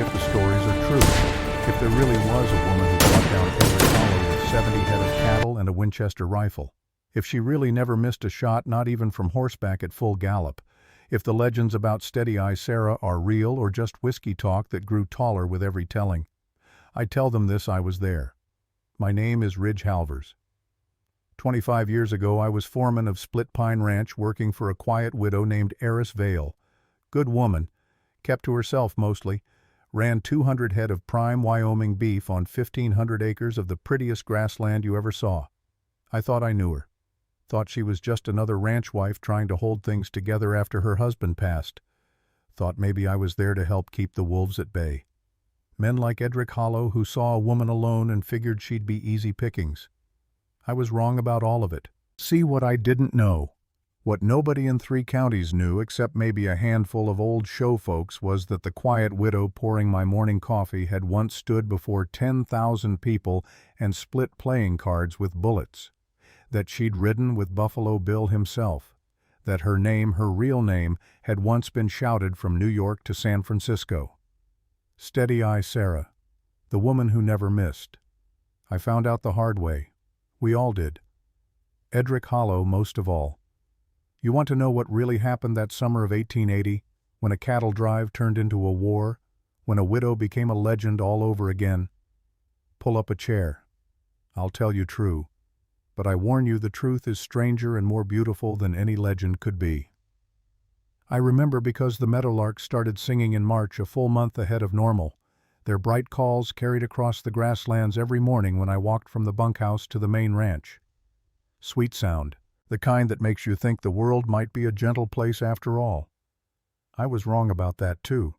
if the stories are true. If there really was a woman who brought down Edric Hollow with 70 head of cattle and a Winchester rifle. If she really never missed a shot, not even from horseback at full gallop. If the legends about Steady-Eye Sarah are real or just whiskey talk that grew taller with every telling. I tell them this: I was there. My name is Ridge Halvers. 25 years ago I was foreman of Split Pine Ranch, working for a quiet widow named Aris Vale. Good woman, kept to herself mostly, ran 200 head of prime Wyoming beef on 1,500 acres of the prettiest grassland you ever saw. I thought I knew her. Thought she was just another ranch wife trying to hold things together after her husband passed. Thought maybe I was there to help keep the wolves at bay. Men like Edric Hollow who saw a woman alone and figured she'd be easy pickings. I was wrong about all of it. See what I didn't know. What nobody in 3 counties knew, except maybe a handful of old show folks, was that the quiet widow pouring my morning coffee had once stood before 10,000 people and split playing cards with bullets. That she'd ridden with Buffalo Bill himself. That her name, her real name, had once been shouted from New York to San Francisco. Steady-Eye Sarah, the woman who never missed. I found out the hard way. We all did. Edric Hollow most of all. You want to know what really happened that summer of 1880, when a cattle drive turned into a war, when a widow became a legend all over again? Pull up a chair. I'll tell you true. But I warn you, the truth is stranger and more beautiful than any legend could be. I remember because the meadowlarks started singing in March, a full month ahead of normal. Their bright calls carried across the grasslands every morning when I walked from the bunkhouse to the main ranch. Sweet sound, the kind that makes you think the world might be a gentle place after all. I was wrong about that too.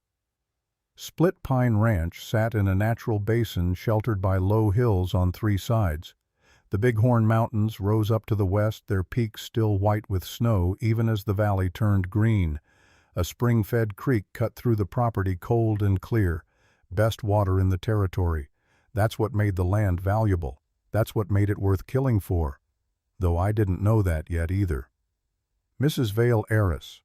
Split Pine Ranch sat in a natural basin sheltered by low hills on 3 sides. The Bighorn Mountains rose up to the west, their peaks still white with snow even as the valley turned green. A spring-fed creek cut through the property, cold and clear. Best water in the territory. That's what made the land valuable. That's what made it worth killing for. Though I didn't know that yet either. Mrs. Vale Aris,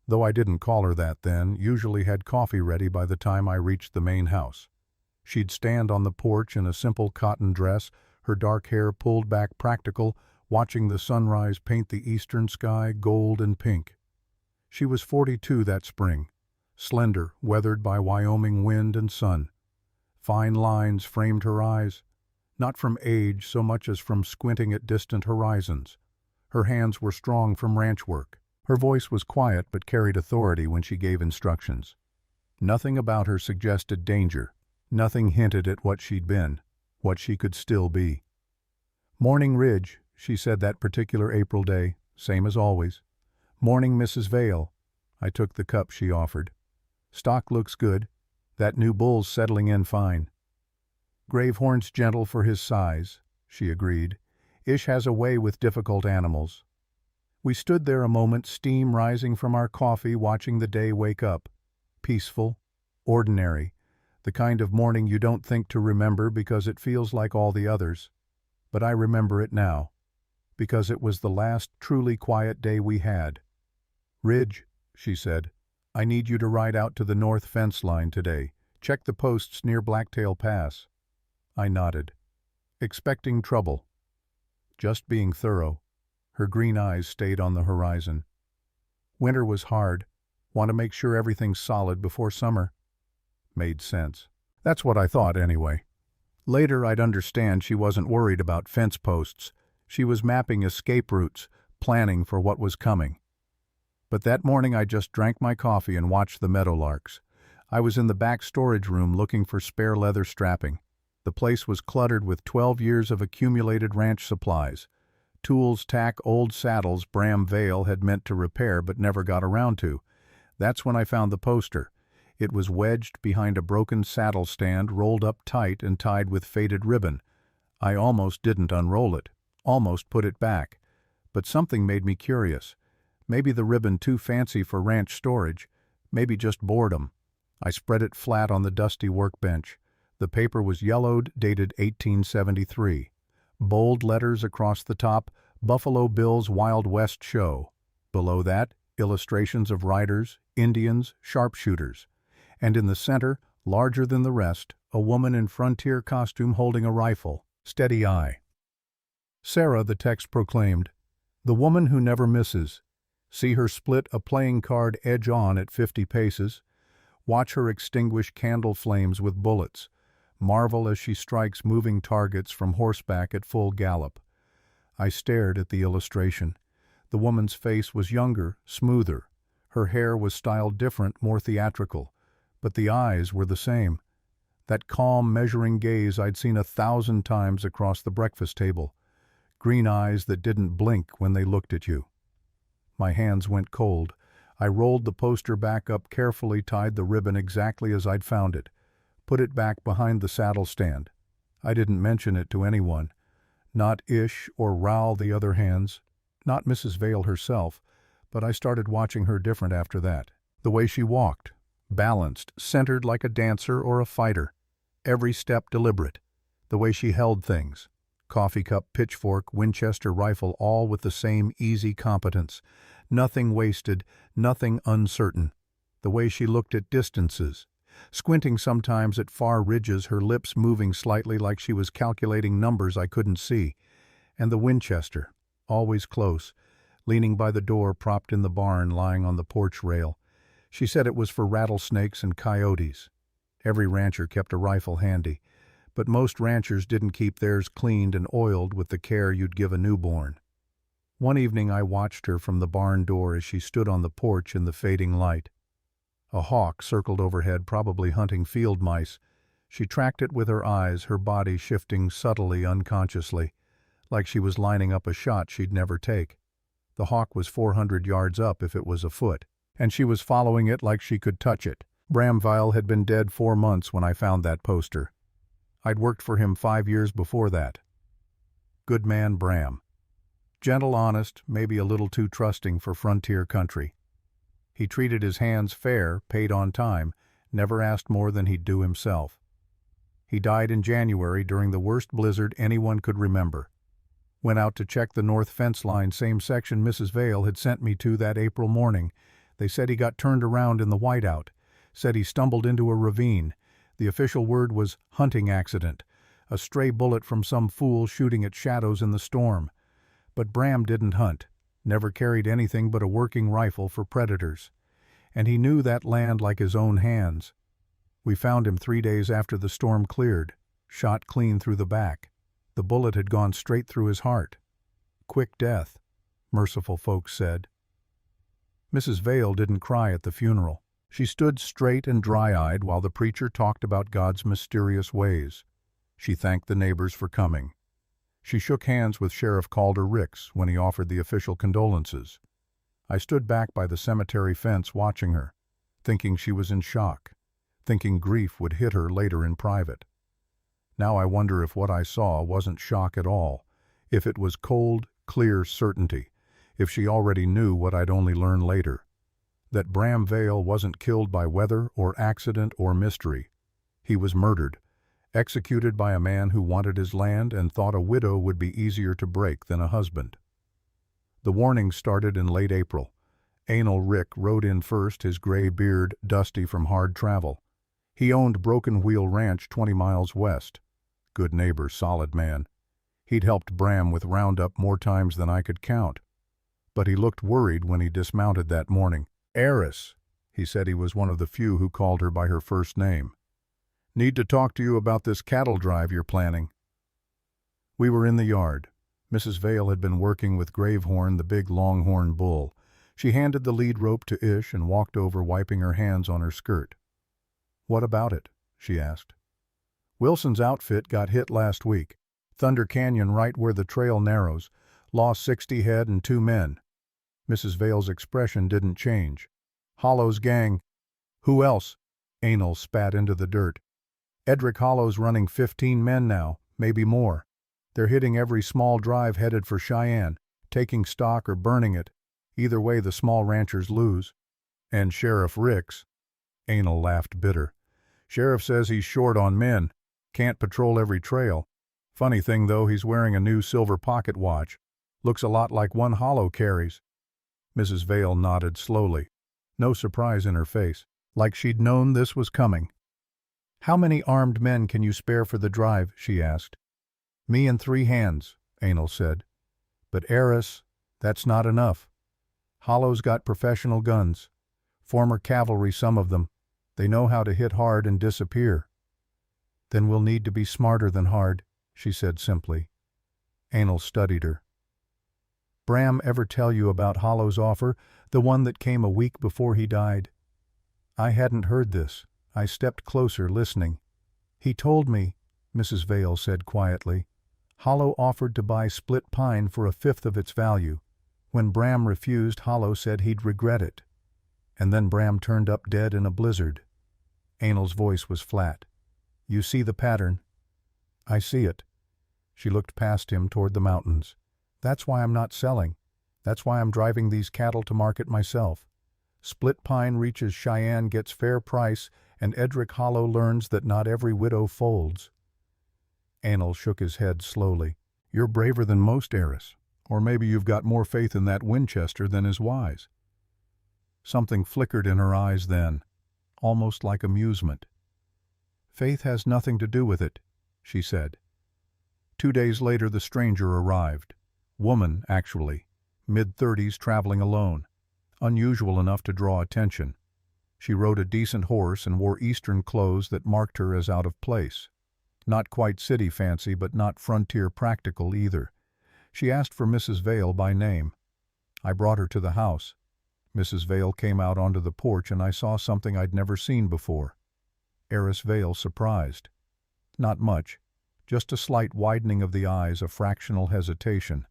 though I didn't call her that then, usually had coffee ready by the time I reached the main house. She'd stand on the porch in a simple cotton dress, her dark hair pulled back practical, watching the sunrise paint the eastern sky gold and pink. She was 42 that spring, slender, weathered by Wyoming wind and sun. Fine lines framed her eyes, not from age so much as from squinting at distant horizons. Her hands were strong from ranch work. Her voice was quiet but carried authority when she gave instructions. Nothing about her suggested danger. Nothing hinted at what she'd been, what she could still be. "Morning, Ridge," she said that particular April day, same as always. "Morning, Mrs. Vale." I took the cup she offered. "Stock looks good. That new bull's settling in fine." "Gravehorn's gentle for his size," she agreed. "Ish has a way with difficult animals." We stood there a moment, steam rising from our coffee, watching the day wake up. Peaceful, ordinary, the kind of morning you don't think to remember because it feels like all the others. But I remember it now, because it was the last truly quiet day we had. "Ridge," she said, "I need you to ride out to the north fence line today. Check the posts near Blacktail Pass." I nodded, expecting trouble. Just being thorough. Her green eyes stayed on the horizon. "Winter was hard. Want to make sure everything's solid before summer." Made sense. That's what I thought anyway. Later I'd understand she wasn't worried about fence posts. She was mapping escape routes, planning for what was coming. But that morning I just drank my coffee and watched the meadowlarks. I was in the back storage room looking for spare leather strapping. The place was cluttered with 12 years of accumulated ranch supplies. Tools, tack, old saddles Bram Vale had meant to repair but never got around to. That's when I found the poster. It was wedged behind a broken saddle stand, rolled up tight and tied with faded ribbon. I almost didn't unroll it, almost put it back. But something made me curious. Maybe the ribbon too fancy for ranch storage, maybe just boredom. I spread it flat on the dusty workbench. The paper was yellowed, dated 1873. Bold letters across the top, Buffalo Bill's Wild West Show. Below that, illustrations of riders, Indians, sharpshooters. And in the center, Larger than the rest, a woman in frontier costume holding a rifle, steady eye. Sarah, the text proclaimed, the woman who never misses. See her split a playing card edge on at 50 paces. Watch her extinguish candle flames with bullets. Marvel as she strikes moving targets from horseback at full gallop. I stared at the illustration. The woman's face was younger, smoother. Her hair was styled different, more theatrical. But the eyes were the same. That calm, measuring gaze I'd seen 1,000 times across the breakfast table. Green eyes that didn't blink when they looked at you. My hands went cold. I rolled the poster back up carefully, tied the ribbon exactly as I'd found it, put it back behind the saddle stand. I didn't mention it to anyone. Not Ish or Raoul, the other hands. Not Mrs. Vale herself, but I started watching her different after that. The way she walked, balanced, centered like a dancer or a fighter. Every step deliberate. The way she held things. Coffee cup, pitchfork, Winchester rifle, all with the same easy competence. Nothing wasted, nothing uncertain. The way she looked at distances. Squinting sometimes at far ridges, her lips moving slightly like she was calculating numbers I couldn't see. And the Winchester, always close, leaning by the door, propped in the barn, lying on the porch rail. She said it was for rattlesnakes and coyotes. Every rancher kept a rifle handy, but most ranchers didn't keep theirs cleaned and oiled with the care you'd give a newborn. One evening I watched her from the barn door as she stood on the porch in the fading light. A hawk circled overhead, probably hunting field mice. She tracked it with her eyes, her body shifting subtly, unconsciously, like she was lining up a shot she'd never take. The hawk was 400 yards up if it was a foot, and she was following it like she could touch it. Bram Vale had been dead 4 months when I found that poster. I'd worked for him 5 years before that. Good man Bram. Gentle, honest, maybe a little too trusting for frontier country. He treated his hands fair, paid on time, never asked more than he'd do himself. He died in January during the worst blizzard anyone could remember. Went out to check the north fence line, same section Mrs. Vale had sent me to that April morning. They said he got turned around in the whiteout. Said he stumbled into a ravine. The official word was hunting accident, a stray bullet from some fool shooting at shadows in the storm. But Bram didn't hunt, never carried anything but a working rifle for predators. And he knew that land like his own hands. We found him 3 days after the storm cleared, shot clean through the back. The bullet had gone straight through his heart. Quick death, merciful folks said. Mrs. Vale didn't cry at the funeral. She stood straight and dry-eyed while the preacher talked about God's mysterious ways. She thanked the neighbors for coming. She shook hands with Sheriff Calder Ricks when he offered the official condolences. I stood back by the cemetery fence watching her, thinking she was in shock, thinking grief would hit her later in private. Now I wonder if what I saw wasn't shock at all, if it was cold, clear certainty, if she already knew what I'd only learn later. That Bram Vale wasn't killed by weather or accident or mystery. He was murdered, executed by a man who wanted his land and thought a widow would be easier to break than a husband. The warnings started in late April. Anal Rick rode in first, his gray beard dusty from hard travel. He owned Broken Wheel Ranch 20 miles west. Good neighbor, solid man. He'd helped Bram with roundup more times than I could count. But he looked worried when he dismounted that morning. Aris, he said. He was one of the few who called her by her first name. Need to talk to you about this cattle drive you're planning. We were in the yard. Mrs. Vale had been working with Gravehorn, the big longhorn bull. She handed the lead rope to Ish and walked over, wiping her hands on her skirt. What about it? She asked. Wilson's outfit got hit last week. Thunder Canyon, right where the trail narrows. Lost 60 head and 2 men. Mrs. Vale's expression didn't change. Hollow's gang. Who else? Anal spat into the dirt. Edric Hollow's running 15 men now, maybe more. They're hitting every small drive headed for Cheyenne, taking stock or burning it. Either way, the small ranchers lose. And Sheriff Ricks. Anal laughed bitter. Sheriff says he's short on men. Can't patrol every trail. Funny thing though, he's wearing a new silver pocket watch. Looks a lot like one Hollow carries. Mrs. Vale nodded slowly. No surprise in her face, like she'd known this was coming. "How many armed men can you spare for the drive?" she asked. "Me and 3 hands," Anil said. "But Aris, that's not enough. Hollow's got professional guns. Former cavalry, some of them. They know how to hit hard and disappear." "Then we'll need to be smarter than hard," she said simply. Anil studied her. "Bram ever tell you about Hollow's offer, the one that came a week before he died?" I hadn't heard this. I stepped closer, listening. "He told me," Mrs. Vale said quietly, "Hollow offered to buy Split Pine for 1/5 of its value. When Bram refused, Hollow said he'd regret it. And then Bram turned up dead in a blizzard." Anil's voice was flat. "You see the pattern?" "I see it." She looked past him toward the mountains. "That's why I'm not selling. That's why I'm driving these cattle to market myself. Split Pine reaches Cheyenne, gets fair price, and Edric Hollow learns that not every widow folds." Anil shook his head slowly. "You're braver than most, Aris. Or maybe you've got more faith in that Winchester than is wise." Something flickered in her eyes then, almost like amusement. "Faith has nothing to do with it," she said. 2 days later the stranger arrived. Woman, actually. Mid-30s, traveling alone. Unusual enough to draw attention. She rode a decent horse and wore Eastern clothes that marked her as out of place. Not quite city fancy, but not frontier practical either. She asked for Mrs. Vale by name. I brought her to the house. Mrs. Vale came out onto the porch and I saw something I'd never seen before. Aris Vale surprised. Not much. Just a slight widening of the eyes, a fractional hesitation.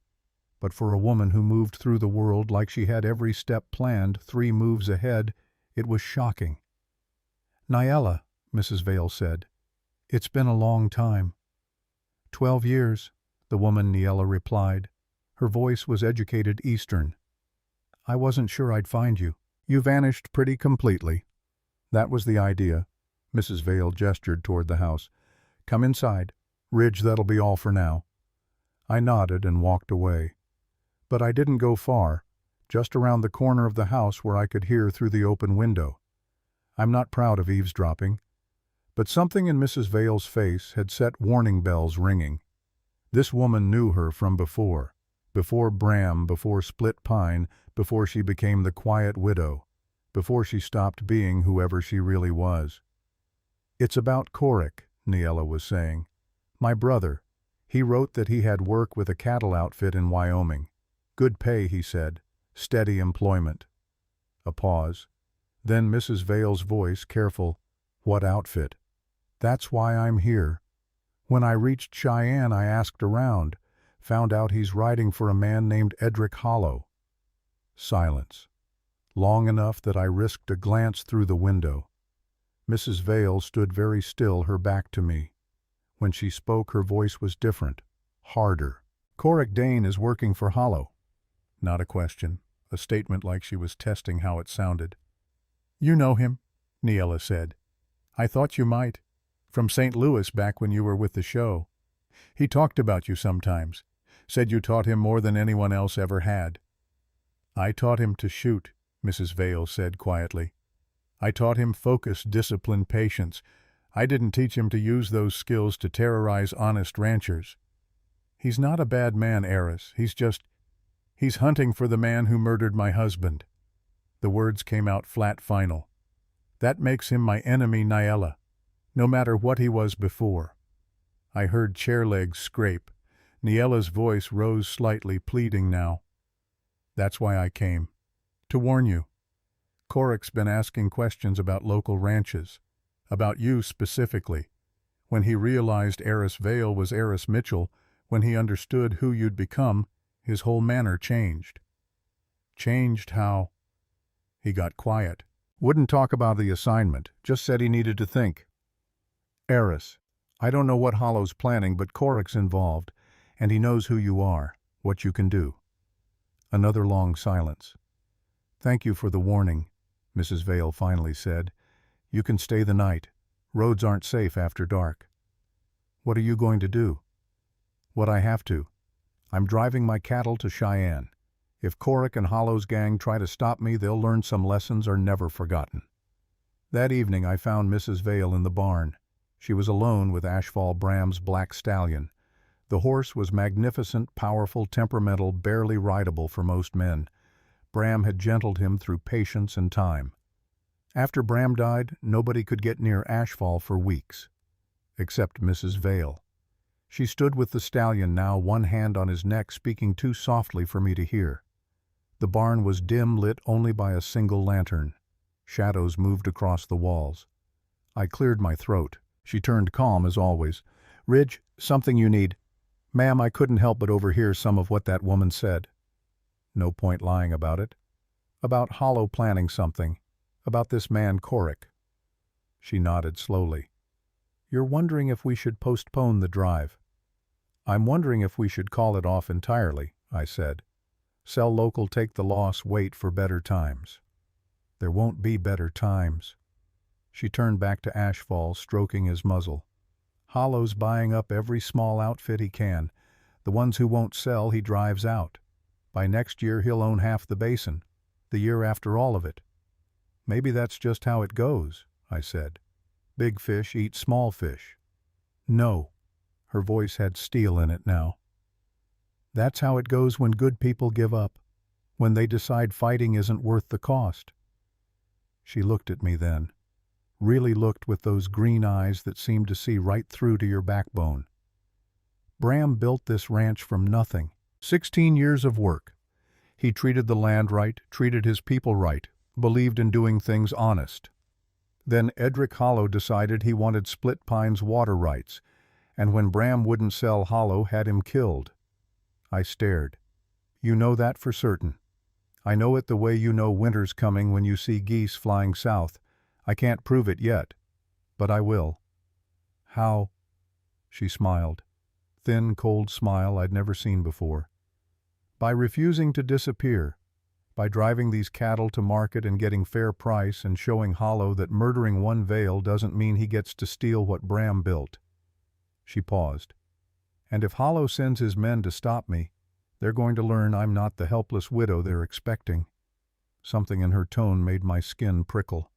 But for a woman who moved through the world like she had every step planned, 3 moves ahead, it was shocking. "Niella," Mrs. Vale said. "It's been a long time." 12 years, the woman Niella replied. Her voice was educated Eastern. "I wasn't sure I'd find you. You vanished pretty completely." "That was the idea." Mrs. Vale gestured toward the house. "Come inside. Ridge, that'll be all for now." I nodded and walked away. But I didn't go far, just around the corner of the house where I could hear through the open window. I'm not proud of eavesdropping, but something in Mrs. Vale's face had set warning bells ringing. This woman knew her from before Bram, before Split Pine, before she became the quiet widow, before she stopped being whoever she really was. "It's about Korik," Niella was saying. "My brother. He wrote that he had work with a cattle outfit in Wyoming. Good pay, he said. Steady employment." A pause. Then Mrs. Vale's voice, careful. "What outfit?" "That's why I'm here. When I reached Cheyenne, I asked around. Found out he's riding for a man named Edric Hollow." Silence. Long enough that I risked a glance through the window. Mrs. Vale stood very still, her back to me. When she spoke, her voice was different, harder. "Korik Dane is working for Hollow." Not a question, a statement like she was testing how it sounded. "You know him," Niella said. "I thought you might. From St. Louis back when you were with the show. He talked about you sometimes. Said you taught him more than anyone else ever had." "I taught him to shoot," Mrs. Vale said quietly. "I taught him focus, discipline, patience. I didn't teach him to use those skills to terrorize honest ranchers. He's not a bad man, Aris. He's hunting for the man who murdered my husband." The words came out flat final. "That makes him my enemy, Niella, no matter what he was before." I heard chair legs scrape. Niella's voice rose slightly, pleading now. "That's why I came. To warn you. Korik's been asking questions about local ranches. About you specifically. When he realized Aris Vale was Aris Mitchell, when he understood who you'd become, his whole manner changed." "Changed how?" He got quiet. Wouldn't talk about the assignment, just said he needed to think. "Aris, I don't know what Hollow's planning, but Korik's involved, and he knows who you are, what you can do." Another long silence. "Thank you for the warning," Mrs. Vale finally said. "You can stay the night. Roads aren't safe after dark." "What are you going to do?" "What I have to. I'm driving my cattle to Cheyenne. If Korik and Hollow's gang try to stop me, they'll learn some lessons are never forgotten." That evening I found Mrs. Vale in the barn. She was alone with Ashfall Bram's black stallion. The horse was magnificent, powerful, temperamental, barely rideable for most men. Bram had gentled him through patience and time. After Bram died, nobody could get near Ashfall for weeks, except Mrs. Vale. She stood with the stallion now, one hand on his neck, speaking too softly for me to hear. The barn was dim, lit only by a single lantern. Shadows moved across the walls. I cleared my throat. She turned calm as always. "Ridge, something you need." "Ma'am, I couldn't help but overhear some of what that woman said." "No point lying about it." "About Hollow planning something. About this man Corrick." She nodded slowly. "You're wondering if we should postpone the drive." "I'm wondering if we should call it off entirely," I said. "Sell local, take the loss, wait for better times." "There won't be better times." She turned back to Ashfall, stroking his muzzle. "Hollow's buying up every small outfit he can. The ones who won't sell, he drives out. By next year he'll own half the basin. The year after, all of it." "Maybe that's just how it goes," I said. "Big fish eat small fish." "No." Her voice had steel in it now. "That's how it goes when good people give up. When they decide fighting isn't worth the cost." She looked at me then. Really looked with those green eyes that seemed to see right through to your backbone. "Bram built this ranch from nothing. 16 years of work. He treated the land right, treated his people right, believed in doing things honest. Then Edric Hollow decided he wanted Split Pines water rights, and when Bram wouldn't sell Hollow, had him killed." I stared. "You know that for certain?" "I know it the way you know winter's coming when you see geese flying south. I can't prove it yet, but I will." "How?" She smiled. Thin, cold smile I'd never seen before. "By refusing to disappear. By driving these cattle to market and getting fair price and showing Hollow that murdering one Vale doesn't mean he gets to steal what Bram built." She paused. "And if Hollow sends his men to stop me, they're going to learn I'm not the helpless widow they're expecting." Something in her tone made my skin prickle.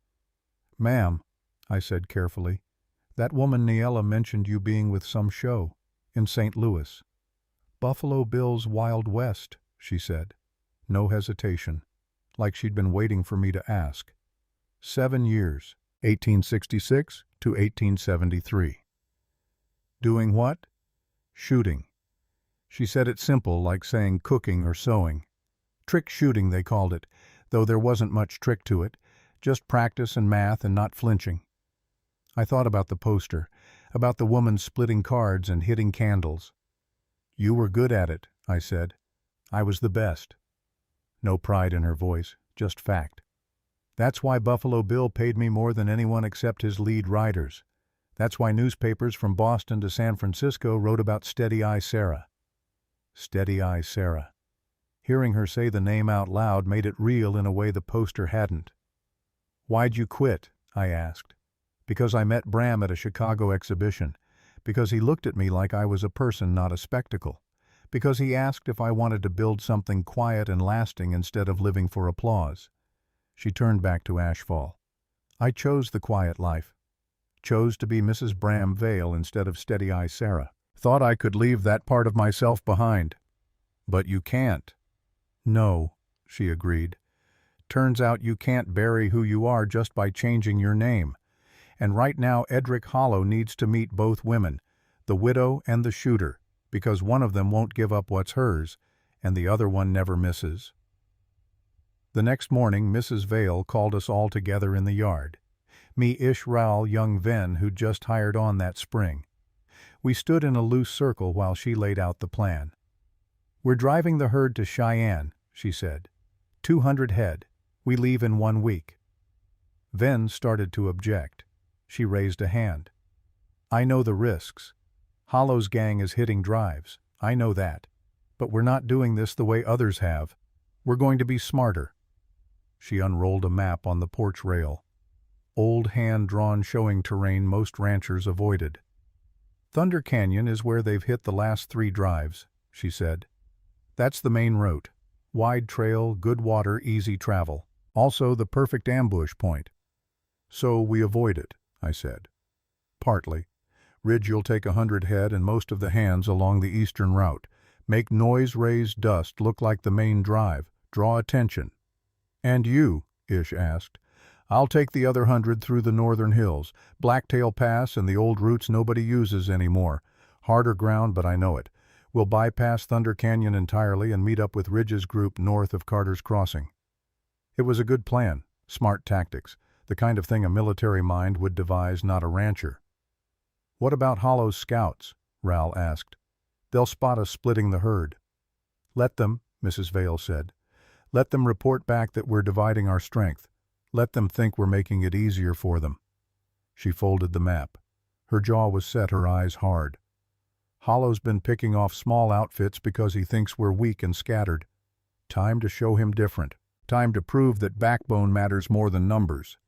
"Ma'am," I said carefully, "that woman Niella mentioned you being with some show in St. Louis." "Buffalo Bill's Wild West," she said. No hesitation, like she'd been waiting for me to ask. 7 years, 1866 to 1873. "Doing what?" "Shooting." She said it simple, like saying cooking or sewing. Trick shooting, they called it, though there wasn't much trick to it, just practice and math and not flinching. I thought about the poster, about the woman splitting cards and hitting candles. "You were good at it," I said. "I was the best." No pride in her voice, just fact. "That's why Buffalo Bill paid me more than anyone except his lead riders. That's why newspapers from Boston to San Francisco wrote about Steady Eye Sarah." Steady Eye Sarah. Hearing her say the name out loud made it real in a way the poster hadn't. "Why'd you quit?" I asked. "Because I met Bram at a Chicago exhibition. Because he looked at me like I was a person, not a spectacle. Because he asked if I wanted to build something quiet and lasting instead of living for applause." She turned back to Ashfall. "I chose the quiet life. Chose to be Mrs. Bram Vale instead of Steady Eye Sarah. Thought I could leave that part of myself behind. But you can't." "No," she agreed. "Turns out you can't bury who you are just by changing your name. And right now Edric Hollow needs to meet both women, the widow and the shooter, because one of them won't give up what's hers, and the other one never misses." The next morning Mrs. Vale called us all together in the yard. Me, Ish, Raoul, young Ven, who'd just hired on that spring. We stood in a loose circle while she laid out the plan. "We're driving the herd to Cheyenne," she said. 200 head. We leave in 1 week." Ven started to object. She raised a hand. "I know the risks. Hollow's gang is hitting drives. I know that. But we're not doing this the way others have. We're going to be smarter." She unrolled a map on the porch rail. Old hand-drawn showing terrain most ranchers avoided. "Thunder Canyon is where they've hit the last 3 drives," she said. "That's the main route. Wide trail, good water, easy travel. Also the perfect ambush point." "So we avoid it," I said. "Partly. Ridge, you'll take 100 head and most of the hands along the eastern route. Make noise, raise dust, look like the main drive. Draw attention." "And you?" Ish asked. "I'll take the other 100 through the northern hills, Blacktail Pass and the old routes nobody uses anymore. Harder ground, but I know it. We'll bypass Thunder Canyon entirely and meet up with Ridge's group north of Carter's Crossing." It was a good plan, smart tactics, the kind of thing a military mind would devise, not a rancher. "What about Hollow's scouts?" Ral asked. "They'll spot us splitting the herd." "Let them," Mrs. Vale said. "Let them report back that we're dividing our strength. Let them think we're making it easier for them." She folded the map. Her jaw was set, her eyes hard. "Hollow's been picking off small outfits because he thinks we're weak and scattered. Time to show him different. Time to prove that backbone matters more than numbers."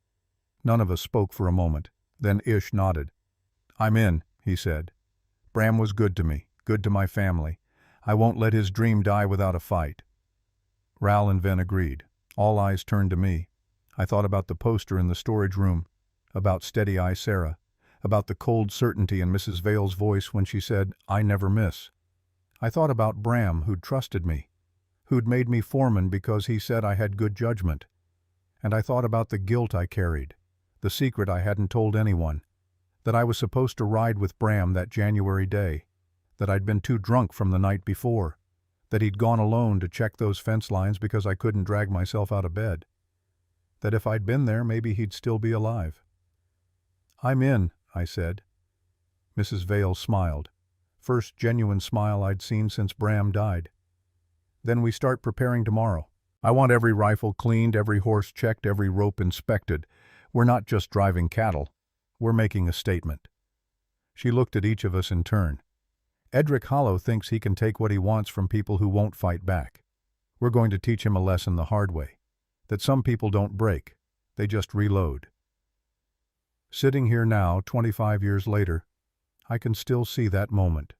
None of us spoke for a moment. Then Ish nodded. "I'm in," he said. "Bram was good to me, good to my family. I won't let his dream die without a fight." Ral and Ven agreed. All eyes turned to me. I thought about the poster in the storage room, about Steady Eye Sarah, about the cold certainty in Mrs. Vale's voice when she said, "I never miss." I thought about Bram, who'd trusted me, who'd made me foreman because he said I had good judgment. And I thought about the guilt I carried, the secret I hadn't told anyone, that I was supposed to ride with Bram that January day, that I'd been too drunk from the night before, that he'd gone alone to check those fence lines because I couldn't drag myself out of bed, that if I'd been there maybe he'd still be alive. "I'm in," I said. Mrs. Vale smiled. First genuine smile I'd seen since Bram died. "Then we start preparing tomorrow. I want every rifle cleaned, every horse checked, every rope inspected. We're not just driving cattle. We're making a statement." She looked at each of us in turn. "Edric Hollow thinks he can take what he wants from people who won't fight back. We're going to teach him a lesson the hard way, that some people don't break, they just reload." Sitting here now, 25 years later, I can still see that moment.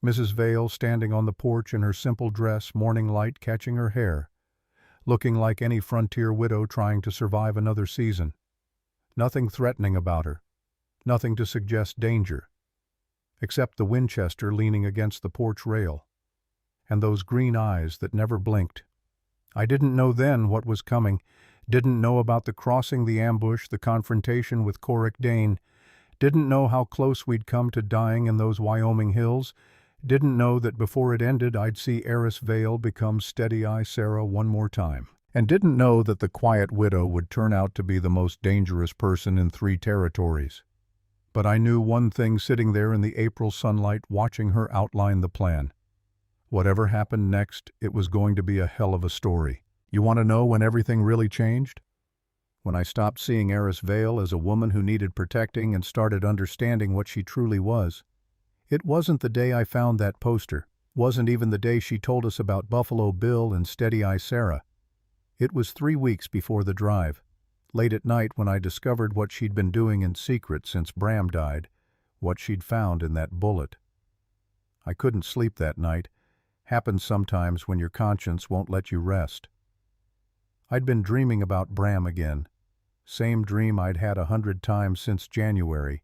Mrs. Vale standing on the porch in her simple dress, morning light catching her hair, looking like any frontier widow trying to survive another season. Nothing threatening about her, nothing to suggest danger, except the Winchester leaning against the porch rail, and those green eyes that never blinked. I didn't know then what was coming, didn't know about the crossing, the ambush, the confrontation with Corrick Dane, didn't know how close we'd come to dying in those Wyoming hills, didn't know that before it ended I'd see Aris Vale become Steady Eye Sarah one more time, and didn't know that the quiet widow would turn out to be the most dangerous person in 3 territories. But I knew one thing sitting there in the April sunlight watching her outline the plan. Whatever happened next, it was going to be a hell of a story. You want to know when everything really changed? When I stopped seeing Aris Vale as a woman who needed protecting and started understanding what she truly was. It wasn't the day I found that poster, wasn't even the day she told us about Buffalo Bill and Steady Eye Sarah. It was 3 weeks before the drive, late at night when I discovered what she'd been doing in secret since Bram died, what she'd found in that bullet. I couldn't sleep that night. Happens sometimes when your conscience won't let you rest. I'd been dreaming about Bram again. Same dream I'd had 100 times since January.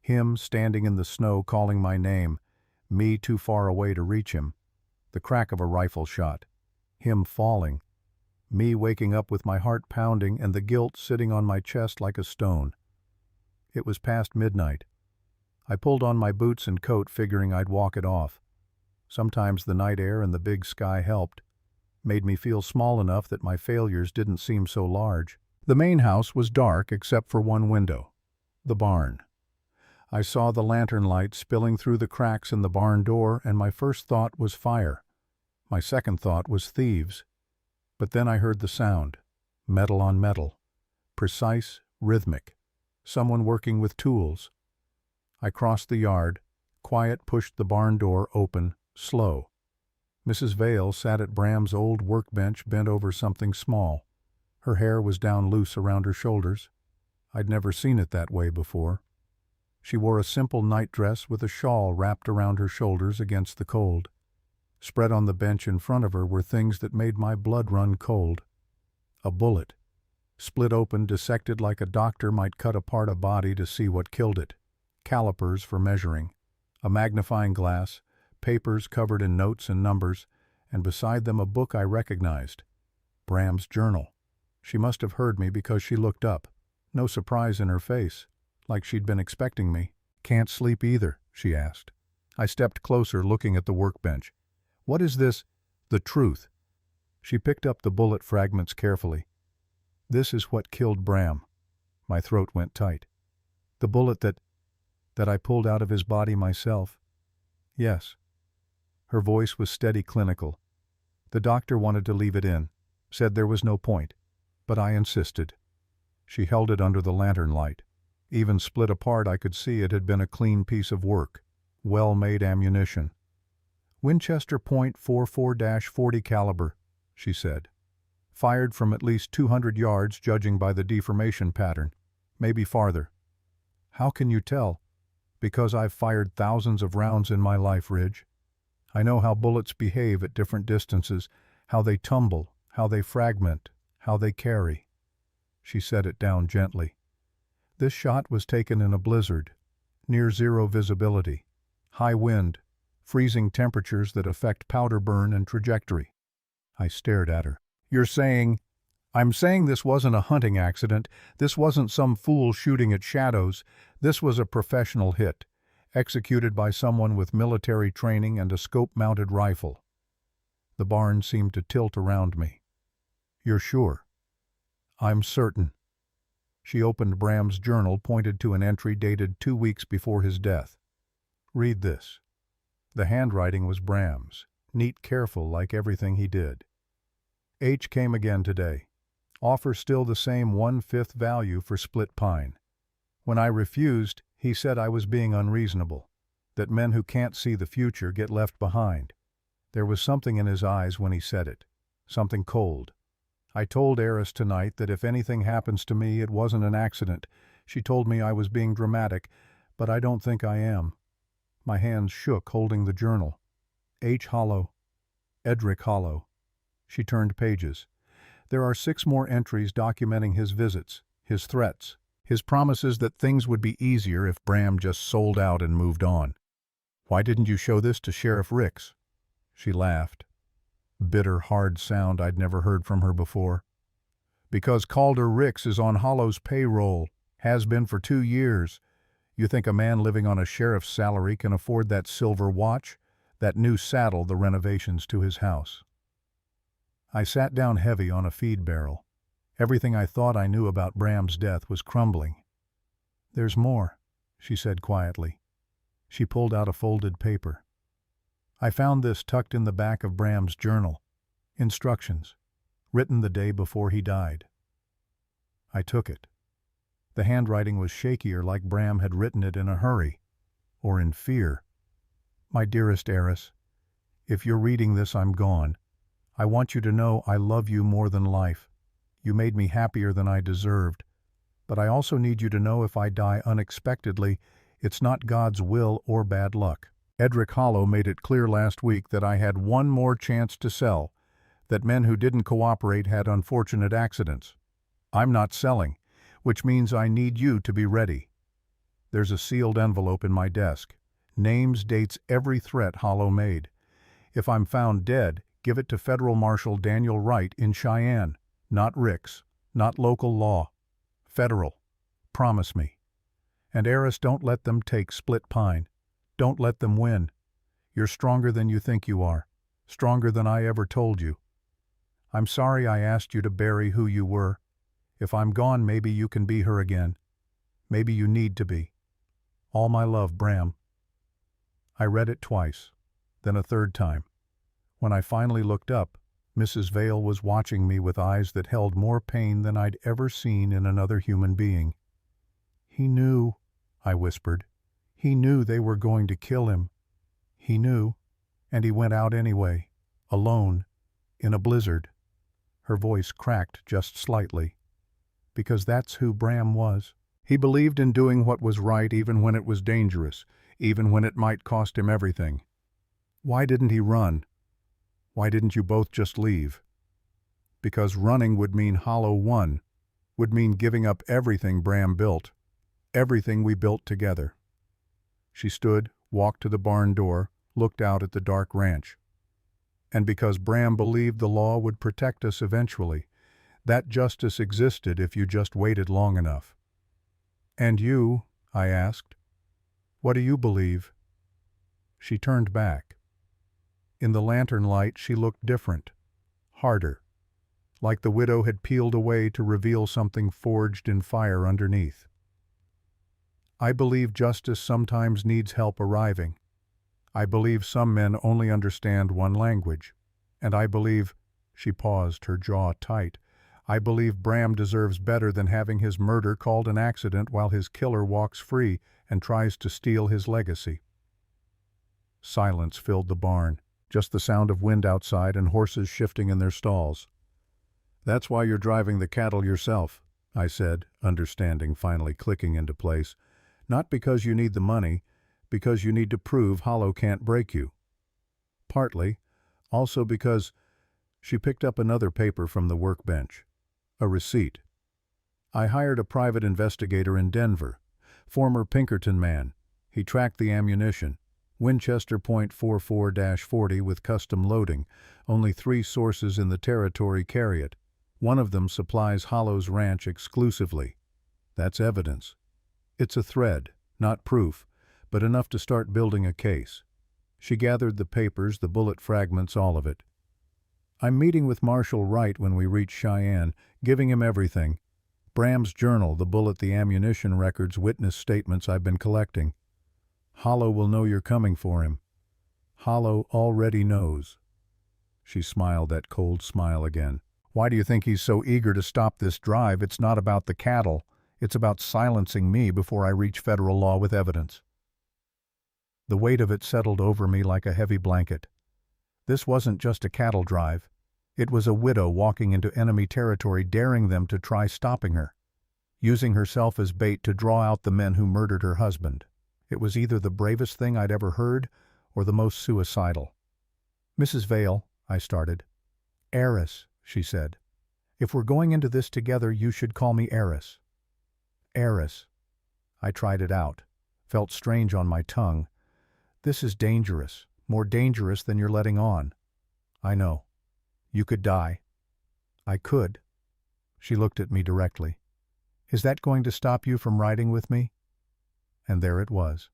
Him standing in the snow calling my name, me too far away to reach him. The crack of a rifle shot. Him falling. Me waking up with my heart pounding and the guilt sitting on my chest like a stone. It was past midnight. I pulled on my boots and coat figuring I'd walk it off. Sometimes the night air and the big sky helped, made me feel small enough that my failures didn't seem so large. The main house was dark except for one window, the barn. I saw the lantern light spilling through the cracks in the barn door, and my first thought was fire. My second thought was thieves. But then I heard the sound, metal on metal, precise, rhythmic, someone working with tools. I crossed the yard, quiet, pushed the barn door open, slow. Mrs. Vale sat at Bram's old workbench bent over something small. Her hair was down loose around her shoulders. I'd never seen it that way before. She wore a simple nightdress with a shawl wrapped around her shoulders against the cold. Spread on the bench in front of her were things that made my blood run cold. A bullet, split open, dissected like a doctor might cut apart a body to see what killed it. calipers for measuring, a magnifying glass, papers covered in notes and numbers, and beside them a book I recognized. Bram's journal. She must have heard me because she looked up. No surprise in her face, like she'd been expecting me. "Can't sleep either?" she asked. I stepped closer, looking at the workbench. "What is this?" "The truth." She picked up the bullet fragments carefully. "This is what killed Bram." My throat went tight. "The bullet that I pulled out of his body myself." "Yes." Her voice was steady, clinical. "The doctor wanted to leave it in, said there was no point, but I insisted." She held it under the lantern light. Even split apart, I could see it had been a clean piece of work. Well-made ammunition. "Winchester .44-40 caliber," she said. "Fired from at least 200 yards, judging by the deformation pattern. Maybe farther." "How can you tell?" "Because I've fired thousands of rounds in my life, Ridge. I know how bullets behave at different distances, how they tumble, how they fragment, how they carry." She set it down gently. "This shot was taken in a blizzard, near zero visibility, high wind, freezing temperatures that affect powder burn and trajectory." I stared at her. "You're saying—" "I'm saying this wasn't a hunting accident. This wasn't some fool shooting at shadows. This was a professional hit, executed by someone with military training and a scope-mounted rifle." The barn seemed to tilt around me. "You're sure?" "I'm certain." She opened Bram's journal, pointed to an entry dated 2 weeks before his death. "Read this." The handwriting was Bram's, neat, careful, like everything he did. "H came again today. Offer still the same 1/5 value for split pine. When I refused, he said I was being unreasonable, that men who can't see the future get left behind. There was something in his eyes when he said it, something cold. I told Aris tonight that if anything happens to me, it wasn't an accident. She told me I was being dramatic, but I don't think I am." My hands shook, holding the journal. "H. Hollow. Edric Hollow." She turned pages. "There are 6 more entries documenting his visits, his threats, his promises that things would be easier if Bram just sold out and moved on." "Why didn't you show this to Sheriff Ricks?" She laughed. Bitter, hard sound I'd never heard from her before. "Because Calder Ricks is on Hollow's payroll, has been for 2 years. You think a man living on a sheriff's salary can afford that silver watch, that new saddle, the renovations to his house?" I sat down heavy on a feed barrel. Everything I thought I knew about Bram's death was crumbling. "There's more," she said quietly. She pulled out a folded paper. "I found this tucked in the back of Bram's journal. Instructions, written the day before he died." I took it. The handwriting was shakier, like Bram had written it in a hurry, or in fear. "My dearest Aris, if you're reading this, I'm gone. I want you to know I love you more than life. You made me happier than I deserved. But I also need you to know if I die unexpectedly, it's not God's will or bad luck. Edric Hollow made it clear last week that I had one more chance to sell, that men who didn't cooperate had unfortunate accidents. I'm not selling, which means I need you to be ready. There's a sealed envelope in my desk. Names, dates, every threat Hollow made. If I'm found dead, give it to Federal Marshal Daniel Wright in Cheyenne. Not Ricks, not local law. Federal. Promise me. And Aris, don't let them take Split Pine. Don't let them win. You're stronger than you think you are. Stronger than I ever told you. I'm sorry I asked you to bury who you were. If I'm gone, maybe you can be her again. Maybe you need to be. All my love, Bram." I read it twice, then a third time. When I finally looked up, Mrs. Vale was watching me with eyes that held more pain than I'd ever seen in another human being. "He knew," I whispered. "He knew they were going to kill him. He knew, and he went out anyway, alone, in a blizzard." Her voice cracked just slightly. "Because that's who Bram was. He believed in doing what was right even when it was dangerous, even when it might cost him everything. Why didn't he run? Why didn't you both just leave?" "Because running would mean Hollow won, would mean giving up everything Bram built, everything we built together." She stood, walked to the barn door, looked out at the dark ranch. And because Bram believed the law would protect us eventually, that justice existed if you just waited long enough. "And you?" I asked. "What do you believe?" She turned back. In the lantern light she looked different, harder, like the widow had peeled away to reveal something forged in fire underneath. "I believe justice sometimes needs help arriving. I believe some men only understand one language. And I believe," she paused, her jaw tight, "I believe Bram deserves better than having his murder called an accident while his killer walks free and tries to steal his legacy." Silence filled the barn, just the sound of wind outside and horses shifting in their stalls. "That's why you're driving the cattle yourself," I said, understanding finally clicking into place. "Not because you need the money, because you need to prove Hollow can't break you." "Partly. Also because—" She picked up another paper from the workbench. A receipt. "I hired a private investigator in Denver. Former Pinkerton man. He tracked the ammunition. Winchester .44-40 with custom loading. Only 3 sources in the territory carry it. One of them supplies Hollow's ranch exclusively. That's evidence. It's a thread, not proof, but enough to start building a case." She gathered the papers, the bullet fragments, all of it. "I'm meeting with Marshal Wright when we reach Cheyenne, giving him everything. Bram's journal, the bullet, the ammunition records, witness statements I've been collecting. Hollow will know you're coming for him. Hollow already knows." She smiled that cold smile again. "Why do you think he's so eager to stop this drive? It's not about the cattle. It's about silencing me before I reach federal law with evidence." The weight of it settled over me like a heavy blanket. This wasn't just a cattle drive. It was a widow walking into enemy territory, daring them to try stopping her, using herself as bait to draw out the men who murdered her husband. It was either the bravest thing I'd ever heard or the most suicidal. "Mrs. Vale," I started. "Aris," she said. "If we're going into this together, you should call me Aris." "Aris." I tried it out. Felt strange on my tongue. "This is dangerous, more dangerous than you're letting on." "I know. You could die." "I could." She looked at me directly. "Is that going to stop you from riding with me?" And there it was.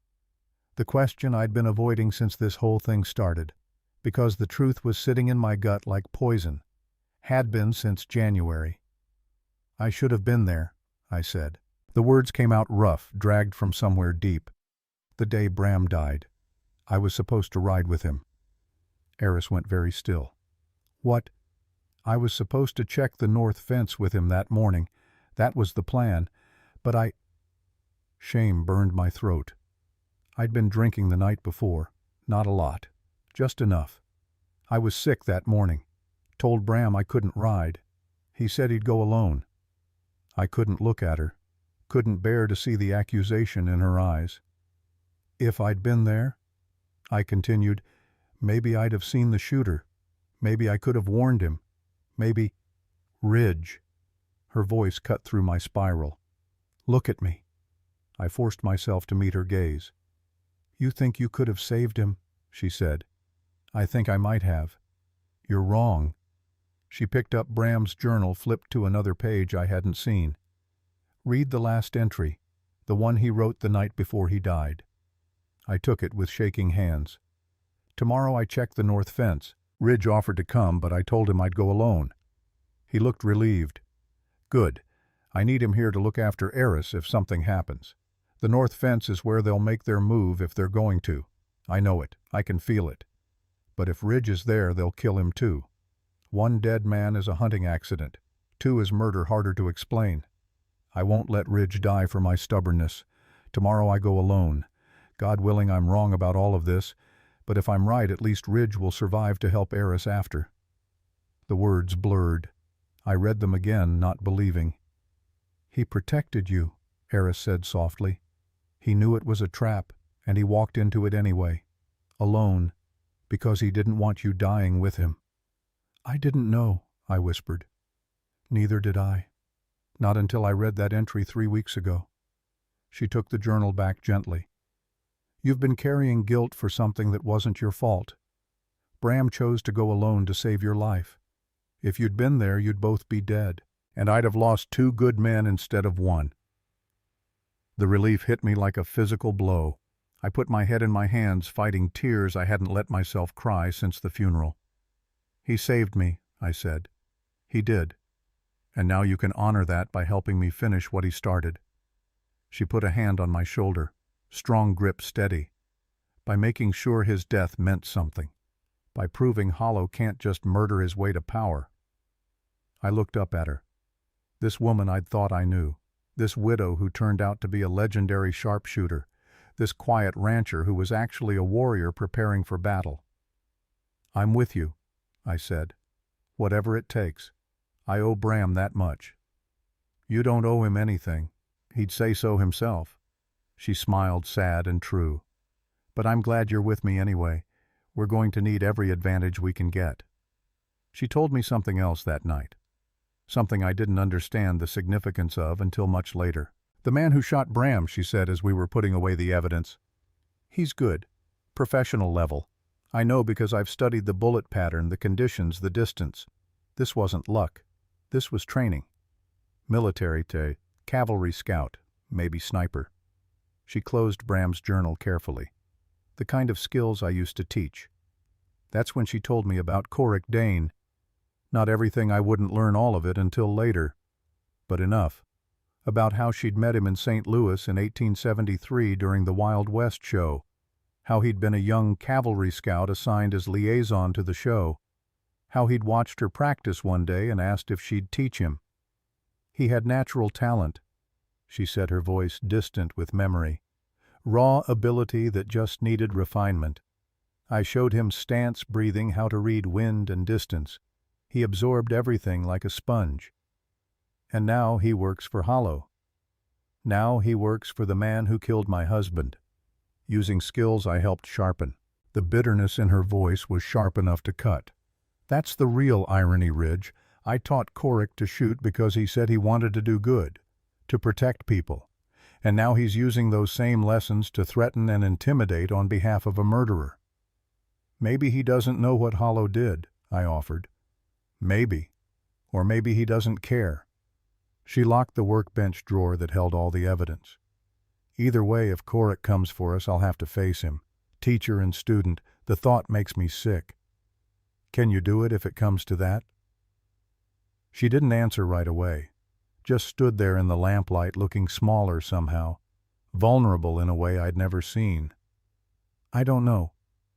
The question I'd been avoiding since this whole thing started, because the truth was sitting in my gut like poison. Had been since January. "I should have been there," I said. The words came out rough, dragged from somewhere deep. "The day Bram died. I was supposed to ride with him." Aris went very still. "What?" "I was supposed to check the north fence with him that morning. That was the plan. But I—" Shame burned my throat. I'd been drinking the night before. Not a lot. Just enough. I was sick that morning. Told Bram I couldn't ride. He said he'd go alone. I couldn't look at her. Couldn't bear to see the accusation in her eyes. "If I'd been there," I continued, "maybe I'd have seen the shooter. Maybe I could have warned him. Maybe—" "Ridge." Her voice cut through my spiral. "Look at me." I forced myself to meet her gaze. "You think you could have saved him?" she said. "I think I might have." "You're wrong." She picked up Bram's journal, flipped to another page I hadn't seen. "Read the last entry, the one he wrote the night before he died." I took it with shaking hands. "Tomorrow I check the north fence. Ridge offered to come, but I told him I'd go alone." He looked relieved. "Good. I need him here to look after Aris if something happens. The north fence is where they'll make their move if they're going to. I know it. I can feel it. But if Ridge is there, they'll kill him too. 1 dead man is a hunting accident. 2 is murder harder to explain. I won't let Ridge die for my stubbornness. Tomorrow I go alone. God willing, I'm wrong about all of this, but if I'm right, at least Ridge will survive to help Aris after." The words blurred. I read them again, not believing. "He protected you," Aris said softly. "He knew it was a trap, and he walked into it anyway. Alone, because he didn't want you dying with him." "I didn't know," I whispered. "Neither did I. Not until I read that entry 3 weeks ago." She took the journal back gently. You've been carrying guilt for something that wasn't your fault. Bram chose to go alone to save your life. If you'd been there, you'd both be dead, and I'd have lost 2 good men instead of 1. The relief hit me like a physical blow. I put my head in my hands, fighting tears I hadn't let myself cry since the funeral. He saved me, I said. He did. And now you can honor that by helping me finish what he started. She put a hand on my shoulder, strong grip steady, by making sure his death meant something, by proving Hollow can't just murder his way to power. I looked up at her. This woman I'd thought I knew, this widow who turned out to be a legendary sharpshooter, this quiet rancher who was actually a warrior preparing for battle. I'm with you, I said. Whatever it takes. I owe Bram that much. You don't owe him anything. He'd say so himself. She smiled, sad and true. But I'm glad you're with me anyway. We're going to need every advantage we can get. She told me something else that night. Something I didn't understand the significance of until much later. The man who shot Bram, she said as we were putting away the evidence. He's good. Professional level. I know because I've studied the bullet pattern, the conditions, the distance. This wasn't luck. This was training. Military to cavalry scout, maybe sniper. She closed Bram's journal carefully. The kind of skills I used to teach. That's when she told me about Corrick Dane. Not everything, I wouldn't learn all of it until later. But enough. About how she'd met him in St. Louis in 1873 during the Wild West show. How he'd been a young cavalry scout assigned as liaison to the show. How he'd watched her practice one day and asked if she'd teach him. He had natural talent, she said, her voice distant with memory. Raw ability that just needed refinement. I showed him stance, breathing, how to read wind and distance. He absorbed everything like a sponge. And now he works for Hollow. Now he works for the man who killed my husband. Using skills I helped sharpen. The bitterness in her voice was sharp enough to cut. That's the real irony, Ridge. I taught Corrick to shoot because he said he wanted to do good, to protect people. And now he's using those same lessons to threaten and intimidate on behalf of a murderer. Maybe he doesn't know what Hollow did, I offered. Maybe. Or maybe he doesn't care. She locked the workbench drawer that held all the evidence. Either way, if Corrick comes for us, I'll have to face him. Teacher and student, the thought makes me sick. Can you do it if it comes to that? She didn't answer right away. Just stood there in the lamplight looking smaller somehow, vulnerable in a way I'd never seen. I don't know,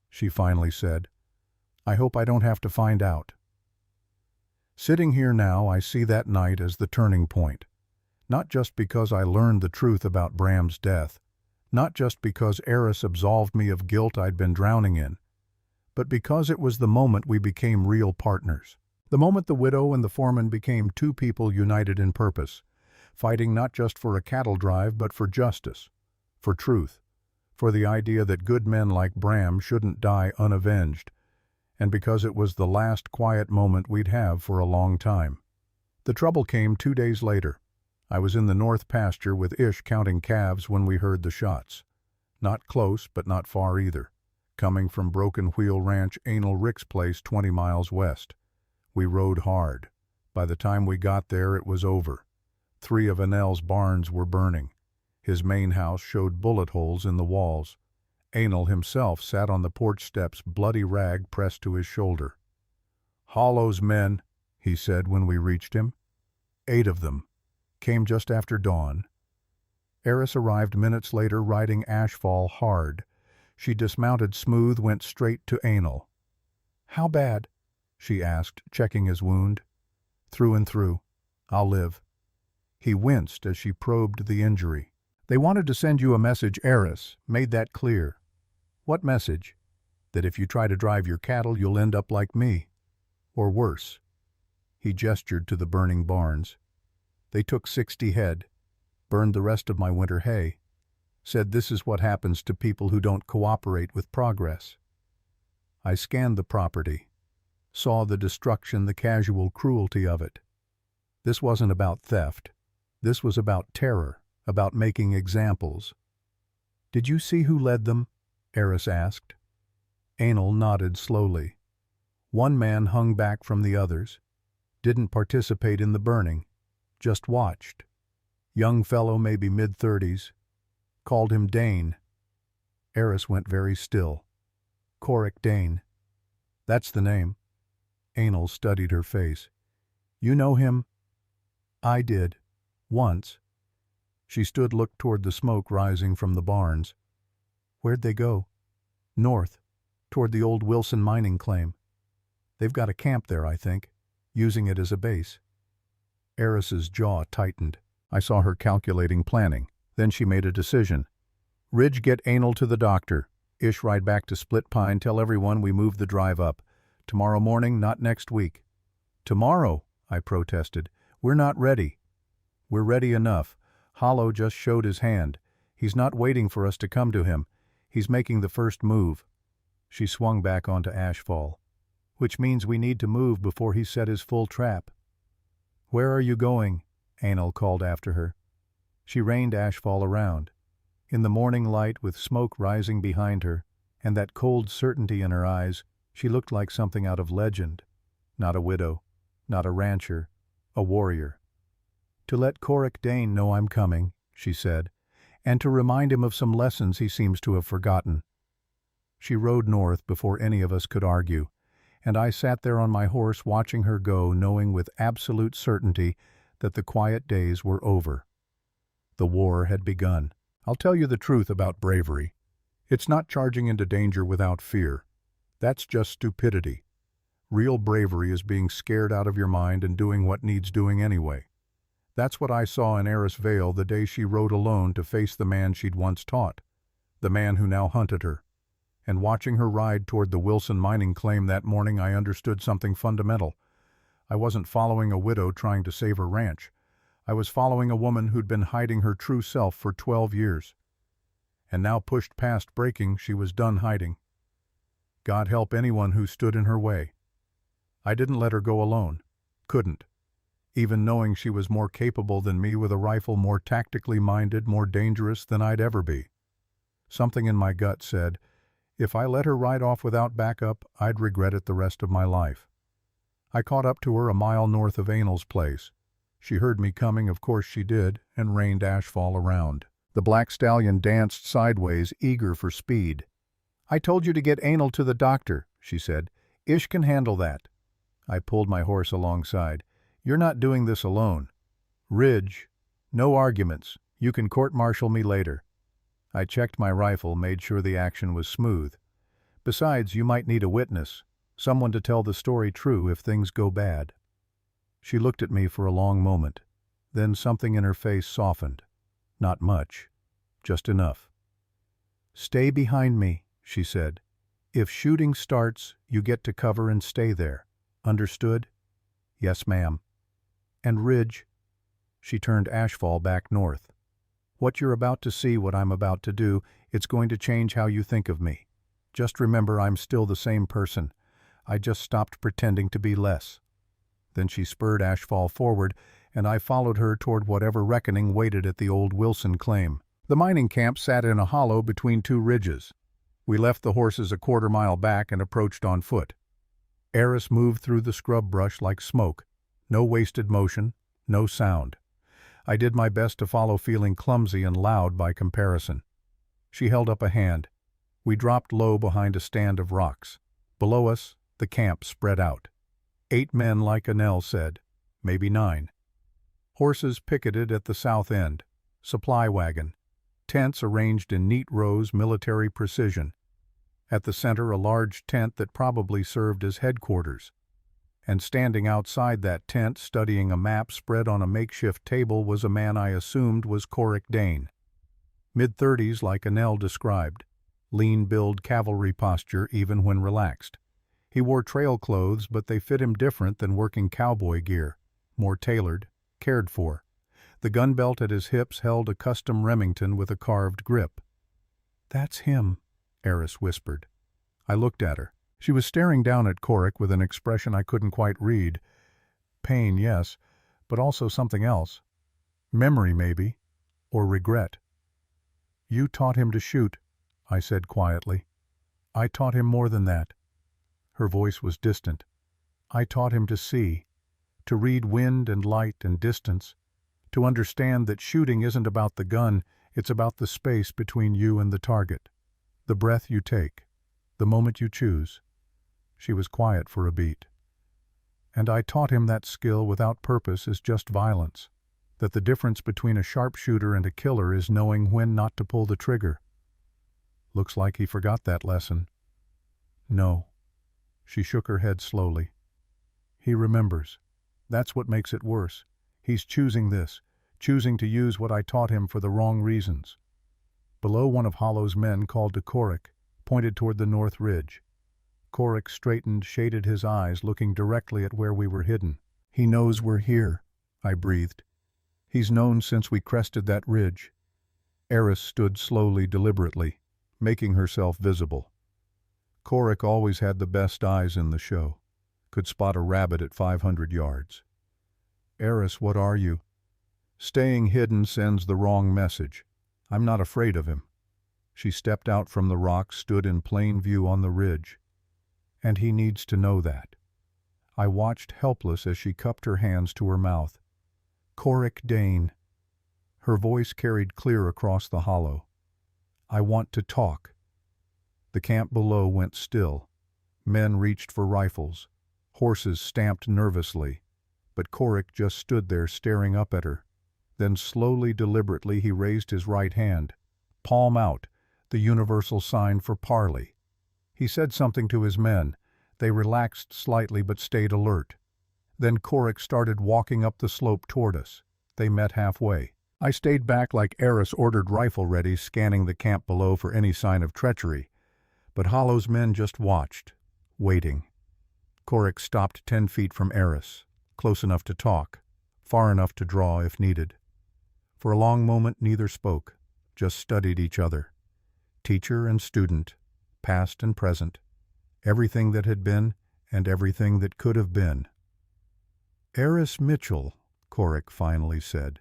she finally said. I hope I don't have to find out. Sitting here now, I see that night as the turning point. Not just because I learned the truth about Bram's death, not just because Aris absolved me of guilt I'd been drowning in, but because it was the moment we became real partners. The moment the widow and the foreman became 2 people united in purpose, fighting not just for a cattle drive but for justice, for truth, for the idea that good men like Bram shouldn't die unavenged, and because it was the last quiet moment we'd have for a long time. The trouble came 2 days later. I was in the north pasture with Ish counting calves when we heard the shots. Not close, but not far either. Coming from Broken Wheel Ranch, Anal Rick's place 20 miles west. We rode hard. By the time we got there, it was over. 3 of Anel's barns were burning. His main house showed bullet holes in the walls. Anal himself sat on the porch steps, bloody rag pressed to his shoulder. Hollow's men, he said when we reached him. 8 of them. Came just after dawn. Aris arrived minutes later riding Ashfall hard. She dismounted smooth, went straight to Anal. How bad? She asked, checking his wound. Through and through. I'll live. He winced as she probed the injury. They wanted to send you a message, Aris. Made that clear. What message? That if you try to drive your cattle, you'll end up like me. Or worse. He gestured to the burning barns. They took 60 head, burned the rest of my winter hay, said this is what happens to people who don't cooperate with progress. I scanned the property, saw the destruction, the casual cruelty of it. This wasn't about theft. This was about terror, about making examples. Did you see who led them? Aris asked. Anal nodded slowly. One man hung back from the others, didn't participate in the burning, just watched. Young fellow, maybe mid-30s. Called him Dane. Aris went very still. Corrick Dane. That's the name. Anal studied her face. You know him? I did. Once. She looked toward the smoke rising from the barns. Where'd they go? North, toward the old Wilson mining claim. They've got a camp there, I think, using it as a base. Aris's jaw tightened. I saw her calculating, planning. Then she made a decision. Ridge, get Anal to the doctor. Ish, ride back to Split Pine, tell everyone we moved the drive up. Tomorrow morning, not next week. Tomorrow, I protested. We're not ready. We're ready enough. Hollow just showed his hand. He's not waiting for us to come to him. He's making the first move. She swung back onto Ashfall. Which means we need to move before he set his full trap. Where are you going? Anal called after her. She reined Ashfall around. In the morning light, with smoke rising behind her, and that cold certainty in her eyes, she looked like something out of legend. Not a widow, not a rancher, a warrior. To let Corrick Dane know I'm coming, she said, and to remind him of some lessons he seems to have forgotten. She rode north before any of us could argue, and I sat there on my horse watching her go, knowing with absolute certainty that the quiet days were over. The war had begun. I'll tell you the truth about bravery. It's not charging into danger without fear. That's just stupidity. Real bravery is being scared out of your mind and doing what needs doing anyway. That's what I saw in Aris Vale the day she rode alone to face the man she'd once taught, the man who now hunted her. And watching her ride toward the Wilson mining claim that morning, I understood something fundamental. I wasn't following a widow trying to save her ranch. I was following a woman who'd been hiding her true self for 12 years. And now, pushed past breaking, she was done hiding. God help anyone who stood in her way. I didn't let her go alone. Couldn't. Even knowing she was more capable than me with a rifle, more tactically minded, more dangerous than I'd ever be. Something in my gut said, if I let her ride off without backup, I'd regret it the rest of my life. I caught up to her a mile north of Anal's place. She heard me coming, of course she did, and reined Ashfall around. The black stallion danced sideways, eager for speed. I told you to get Anal to the doctor, she said. Ish can handle that. I pulled my horse alongside. You're not doing this alone. Ridge, no arguments. You can court-martial me later. I checked my rifle, made sure the action was smooth. Besides, you might need a witness, someone to tell the story true if things go bad. She looked at me for a long moment. Then something in her face softened. Not much, just enough. Stay behind me, she said. If shooting starts, you get to cover and stay there. Understood? Yes, ma'am. And Ridge, she turned Ashfall back north. What you're about to see, what I'm about to do, it's going to change how you think of me. Just remember, I'm still the same person. I just stopped pretending to be less. Then she spurred Ashfall forward, and I followed her toward whatever reckoning waited at the old Wilson claim. The mining camp sat in a hollow between two ridges. We left the horses a quarter-mile back and approached on foot. Aris moved through the scrub brush like smoke. No wasted motion, no sound. I did my best to follow, feeling clumsy and loud by comparison. She held up a hand. We dropped low behind a stand of rocks. Below us, the camp spread out. 8 men, like Anel said, maybe 9. Horses picketed at the south end, supply wagon, tents arranged in neat rows, military precision. At the center, a large tent that probably served as headquarters. And standing outside that tent, studying a map spread on a makeshift table, was a man I assumed was Corrick Dane. Mid-30s, like Anel described. Lean-build, cavalry posture even when relaxed. He wore trail clothes, but they fit him different than working cowboy gear. More tailored, cared for. The gun belt at his hips held a custom Remington with a carved grip. "That's him," Aris whispered. I looked at her. She was staring down at Corrick with an expression I couldn't quite read. Pain, yes, but also something else. Memory, maybe, or regret. "You taught him to shoot," I said quietly. I taught him more than that. Her voice was distant. I taught him to see, to read wind and light and distance, to understand that shooting isn't about the gun, it's about the space between you and the target, the breath you take, the moment you choose. She was quiet for a beat. And I taught him that skill without purpose is just violence, that the difference between a sharpshooter and a killer is knowing when not to pull the trigger. Looks like he forgot that lesson. No. She shook her head slowly. He remembers. That's what makes it worse. He's choosing this, choosing to use what I taught him for the wrong reasons. Below, one of Hollow's men called to Korik, pointed toward the north ridge. Korik straightened, shaded his eyes, looking directly at where we were hidden. He knows we're here, I breathed. He's known since we crested that ridge. Aris stood slowly, deliberately, making herself visible. Korik always had the best eyes in the show, could spot a rabbit at 500 yards. Aris, what are you? Staying hidden sends the wrong message. I'm not afraid of him. She stepped out from the rock, stood in plain view on the ridge. And he needs to know that. I watched helpless as she cupped her hands to her mouth. Korik Dane. Her voice carried clear across the hollow. I want to talk. The camp below went still. Men reached for rifles. Horses stamped nervously. But Korik just stood there staring up at her. Then slowly, deliberately, he raised his right hand. Palm out, the universal sign for parley. He said something to his men. They relaxed slightly but stayed alert. Then Korik started walking up the slope toward us. They met halfway. I stayed back like Aris ordered, rifle ready, scanning the camp below for any sign of treachery. But Hollow's men just watched, waiting. Korik stopped 10 feet from Aris, close enough to talk, far enough to draw if needed. For a long moment neither spoke, just studied each other. Teacher and student, past and present, everything that had been and everything that could have been. Aris Mitchell, Korik finally said.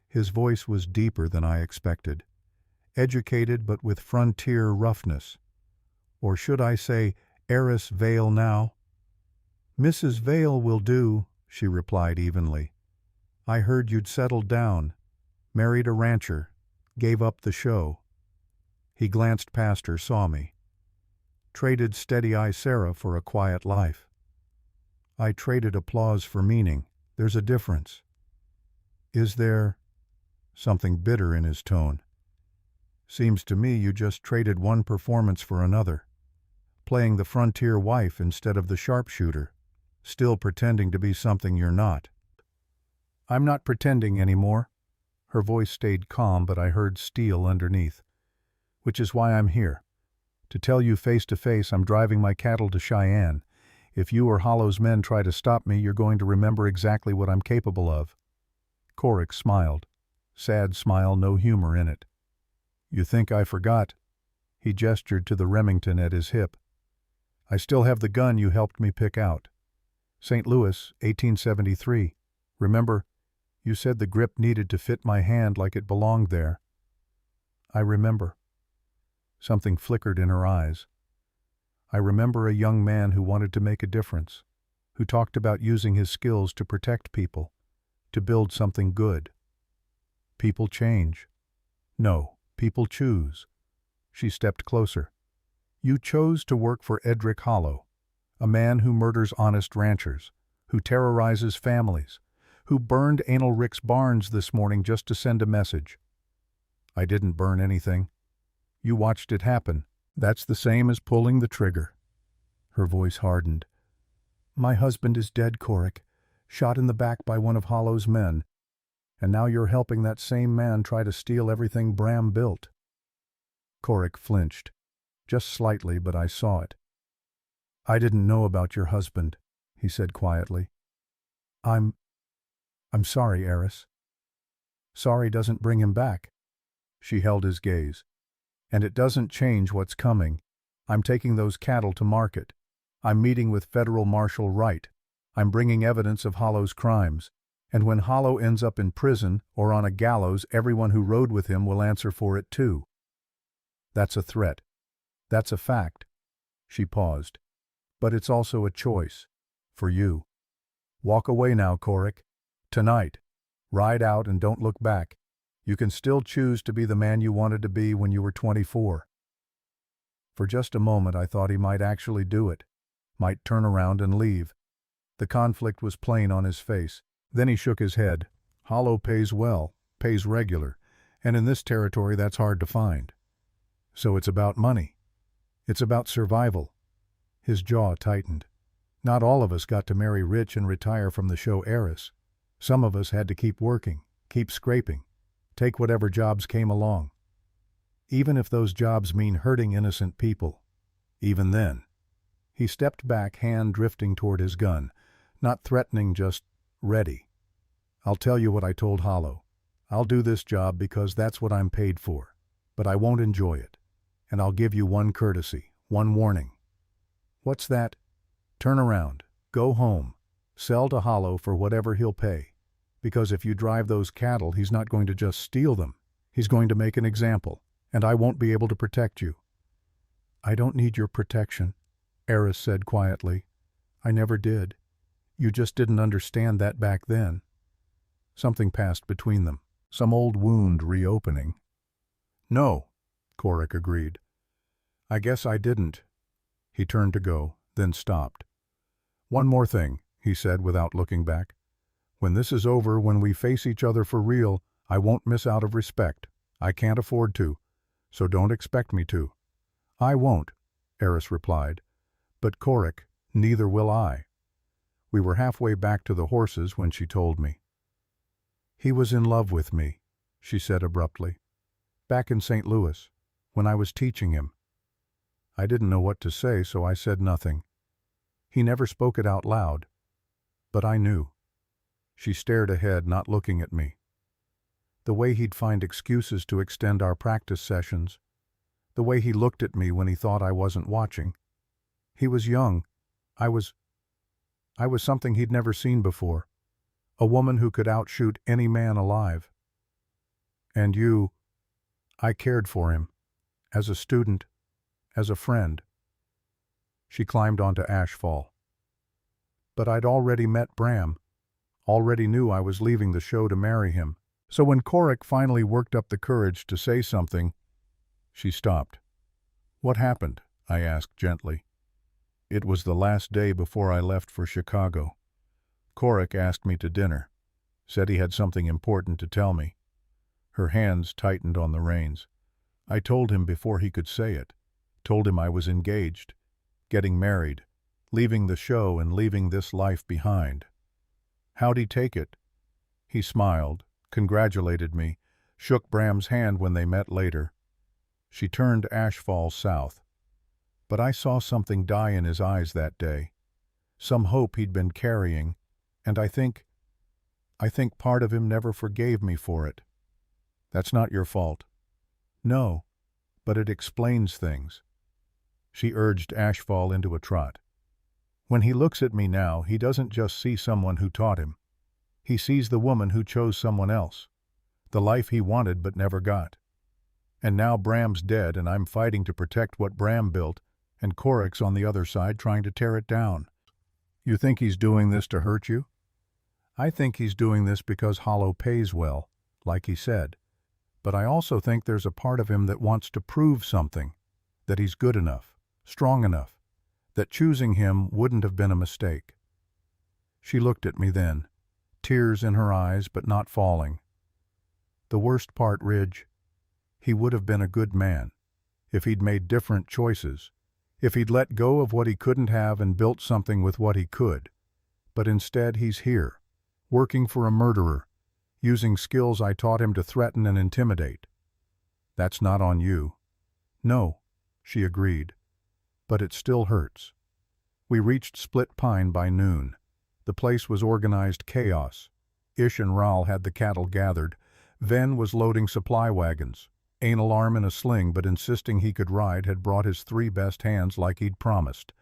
His voice was deeper than I expected, educated but with frontier roughness. Or should I say, Aris Vale now? Mrs. Vale will do, she replied evenly. I heard you'd settled down, married a rancher, gave up the show. He glanced past her, saw me. Traded steady-eye Sarah for a quiet life. I traded applause for meaning. There's a difference. Is there? Something bitter in his tone. Seems to me you just traded one performance for another. Playing the frontier wife instead of the sharpshooter. Still pretending to be something you're not. I'm not pretending anymore. Her voice stayed calm, but I heard steel underneath. Which is why I'm here. To tell you face to face I'm driving my cattle to Cheyenne. If you or Hollow's men try to stop me, you're going to remember exactly what I'm capable of. Korik smiled. Sad smile, no humor in it. You think I forgot? He gestured to the Remington at his hip. I still have the gun you helped me pick out. St. Louis, 1873. Remember, you said the grip needed to fit my hand like it belonged there. I remember. Something flickered in her eyes. I remember a young man who wanted to make a difference, who talked about using his skills to protect people, to build something good. People change. No, people choose. She stepped closer. You chose to work for Edric Hollow, a man who murders honest ranchers, who terrorizes families, who burned Anal Rick's barns this morning just to send a message. I didn't burn anything. You watched it happen. That's the same as pulling the trigger. Her voice hardened. My husband is dead, Korik, shot in the back by one of Hollow's men, and now you're helping that same man try to steal everything Bram built. Korik flinched, just slightly, but I saw it. I didn't know about your husband, he said quietly. I'm sorry, Aris. Sorry doesn't bring him back. She held his gaze. And it doesn't change what's coming. I'm taking those cattle to market. I'm meeting with Federal Marshal Wright. I'm bringing evidence of Hollow's crimes. And when Hollow ends up in prison or on a gallows, everyone who rode with him will answer for it too. That's a threat. That's a fact. She paused. But it's also a choice. For you. Walk away now, Korik. Tonight. Ride out and don't look back. You can still choose to be the man you wanted to be when you were 24. For just a moment I thought he might actually do it. Might turn around and leave. The conflict was plain on his face. Then he shook his head. Hollow pays well, pays regular, and in this territory that's hard to find. So it's about money. It's about survival. His jaw tightened. Not all of us got to marry rich and retire from the show Aris. Some of us had to keep working, keep scraping, take whatever jobs came along. Even if those jobs mean hurting innocent people. Even then. He stepped back, hand drifting toward his gun, not threatening, just ready. I'll tell you what I told Hollow. I'll do this job because that's what I'm paid for, but I won't enjoy it. And I'll give you one courtesy, one warning. What's that? Turn around, go home, sell to Hollow for whatever he'll pay. Because if you drive those cattle, he's not going to just steal them. He's going to make an example, and I won't be able to protect you. I don't need your protection, Aris said quietly. I never did. You just didn't understand that back then. Something passed between them, some old wound reopening. No, Korik agreed. I guess I didn't. He turned to go, then stopped. One more thing, he said without looking back. When this is over, when we face each other for real, I won't miss out of respect. I can't afford to, so don't expect me to. I won't, Aris replied. But Korik, neither will I. We were halfway back to the horses when she told me. He was in love with me, she said abruptly. Back in St. Louis, when I was teaching him. I didn't know what to say, so I said nothing. He never spoke it out loud, but I knew. She stared ahead, not looking at me. The way he'd find excuses to extend our practice sessions, the way he looked at me when he thought I wasn't watching. He was young. I was something he'd never seen before, a woman who could outshoot any man alive. And you, I cared for him, as a student, as a friend. She climbed onto Ashfall. But I'd already met Bram, already knew I was leaving the show to marry him. So when Korik finally worked up the courage to say something, she stopped. What happened? I asked gently. It was the last day before I left for Chicago. Korik asked me to dinner, said he had something important to tell me. Her hands tightened on the reins. I told him before he could say it, told him I was engaged, getting married, leaving the show and leaving this life behind. How'd he take it? He smiled, congratulated me, shook Bram's hand when they met later. She turned Ashfall south. But I saw something die in his eyes that day, some hope he'd been carrying, and I think part of him never forgave me for it. That's not your fault. No, but it explains things. She urged Ashfall into a trot. When he looks at me now, he doesn't just see someone who taught him. He sees the woman who chose someone else, the life he wanted but never got. And now Bram's dead and I'm fighting to protect what Bram built, and Korik's on the other side trying to tear it down. You think he's doing this to hurt you? I think he's doing this because Hollow pays well, like he said. But I also think there's a part of him that wants to prove something, that he's good enough, strong enough, that choosing him wouldn't have been a mistake. She looked at me then, tears in her eyes but not falling. The worst part, Ridge, he would have been a good man, if he'd made different choices, if he'd let go of what he couldn't have and built something with what he could. But instead he's here, working for a murderer, using skills I taught him to threaten and intimidate. That's not on you. No, she agreed. But it still hurts. We reached Split Pine by noon. The place was organized chaos. Ish and Rahl had the cattle gathered. Ven was loading supply wagons. Anal arm in a sling, but insisting he could ride, had brought his 3 best hands like he'd promised.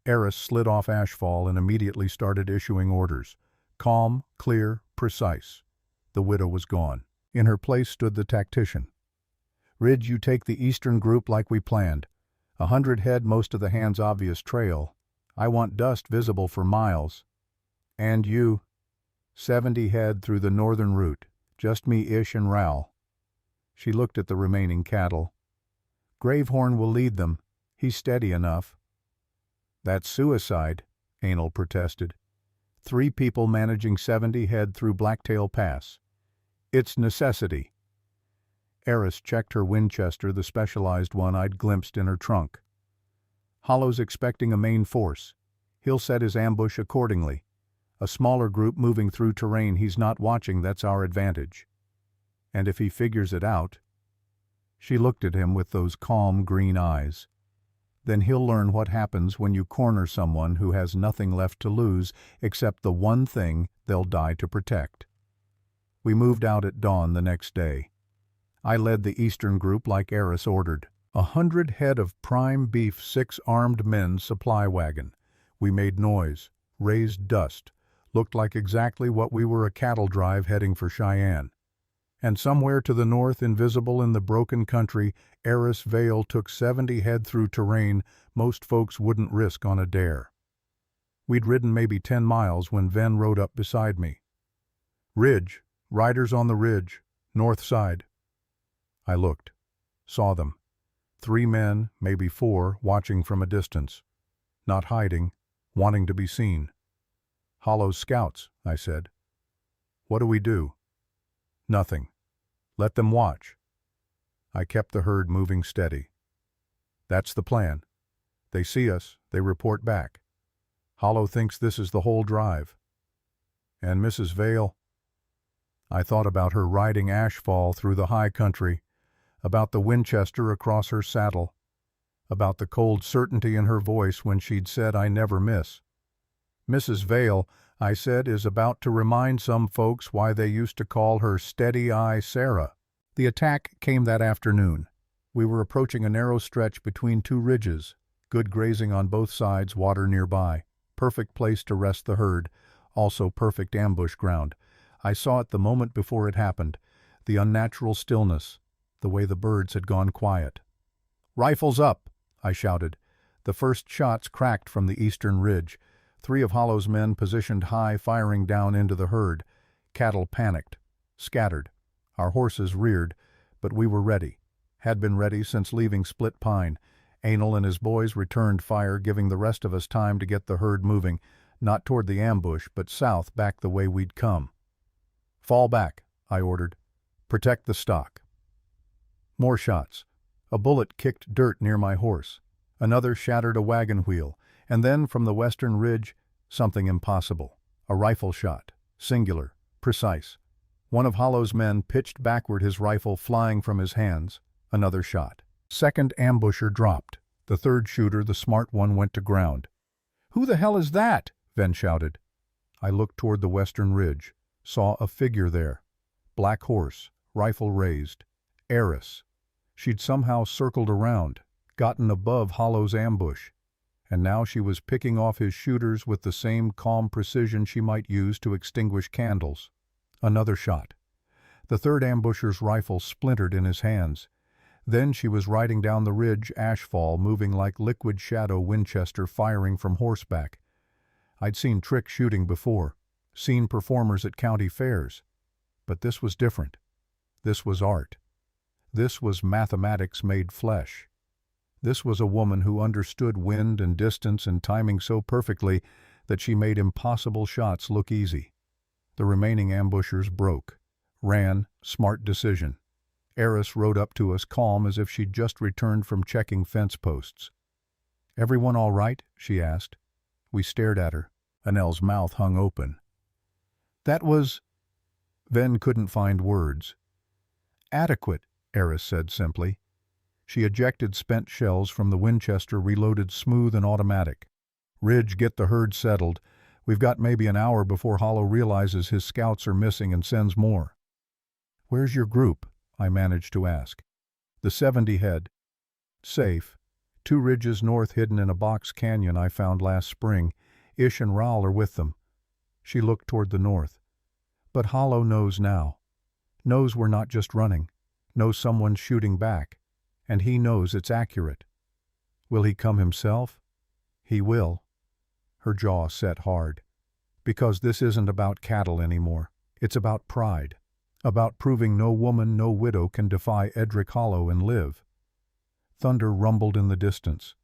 Aris slid off Ashfall and immediately started issuing orders. Calm, clear, precise. The widow was gone. In her place stood the tactician. Ridge, you take the eastern group like we planned. 100 head, most of the hand's obvious trail. I want dust visible for miles. And you? 70 head through the northern route. Just me, Ish, and Ral. She looked at the remaining cattle. Gravehorn will lead them. He's steady enough. That's suicide, Anal protested. 3 people managing 70 head through Blacktail Pass. It's necessity. Aris checked her Winchester, the specialized one I'd glimpsed in her trunk. Hollow's expecting a main force. He'll set his ambush accordingly. A smaller group moving through terrain he's not watching, that's our advantage. And if he figures it out... She looked at him with those calm green eyes. Then he'll learn what happens when you corner someone who has nothing left to lose except the one thing they'll die to protect. We moved out at dawn the next day. I led the eastern group like Aris ordered. 100 head of prime beef, 6 armed men supply wagon. We made noise, raised dust, looked like exactly what we were, a cattle drive heading for Cheyenne. And somewhere to the north, invisible in the broken country, Aris Vale took 70 head through terrain most folks wouldn't risk on a dare. We'd ridden maybe 10 miles when Ven rode up beside me. Ridge, riders on the ridge, north side. I looked, saw them. 3 men, maybe 4, watching from a distance. Not hiding, wanting to be seen. Hollow's scouts, I said. What do we do? Nothing. Let them watch. I kept the herd moving steady. That's the plan. They see us, they report back. Hollow thinks this is the whole drive. And Mrs. Vale? I thought about her riding Ashfall through the high country, about the Winchester across her saddle, about the cold certainty in her voice when she'd said, "I never miss." Mrs. Vale, I said, is about to remind some folks why they used to call her Steady Eye Sarah. The attack came that afternoon. We were approaching a narrow stretch between 2 ridges, good grazing on both sides, water nearby. Perfect place to rest the herd, also perfect ambush ground. I saw it the moment before it happened, the unnatural stillness, the way the birds had gone quiet. "Rifles up!" I shouted. The first shots cracked from the eastern ridge. 3 of Hollow's men positioned high, firing down into the herd. Cattle panicked, scattered. Our horses reared, but we were ready. Had been ready since leaving Split Pine. Anal and his boys returned fire, giving the rest of us time to get the herd moving, not toward the ambush, but south, back the way we'd come. "Fall back," I ordered. "Protect the stock." More shots. A bullet kicked dirt near my horse. Another shattered a wagon wheel. And then, from the western ridge, something impossible. A rifle shot. Singular. Precise. One of Hollow's men pitched backward, his rifle flying from his hands. Another shot. Second ambusher dropped. The third shooter, the smart one, went to ground. "Who the hell is that?" Ven shouted. I looked toward the western ridge. Saw a figure there. Black horse. Rifle raised. Aris. She'd somehow circled around, gotten above Hollow's ambush. And now she was picking off his shooters with the same calm precision she might use to extinguish candles. Another shot. The third ambusher's rifle splintered in his hands. Then she was riding down the ridge, Ashfall, moving like liquid shadow, Winchester firing from Horseback. I'd seen trick shooting before, seen performers at county fairs. But this was different. This was art. This was mathematics made flesh. This was a woman who understood wind and distance and timing so perfectly that she made impossible shots look easy. The remaining ambushers broke. Ran, smart decision. Aris rode up to us calm as if she'd just returned from checking fence posts. "Everyone all right?" she asked. We stared at her. Anel's mouth hung open. "That was..." Ven couldn't find words. "Adequate," Aris said simply. She ejected spent shells from the Winchester, reloaded smooth and automatic. "Ridge, get the herd settled. We've got maybe an hour before Hollow realizes his scouts are missing and sends more." "Where's your group?" I managed to ask. "The 70 head. Safe. 2 ridges north, hidden in a box canyon I found last spring. Ish and Ral are with them." She looked toward the north. "But Hollow knows now. Knows we're not just running. knows someone's shooting back, and he knows it's accurate. Will he come himself? He will. Her jaw set hard. Because this isn't about cattle anymore. It's about pride. About proving no woman, no widow can defy Edric Hollow and live. Thunder rumbled in the distance.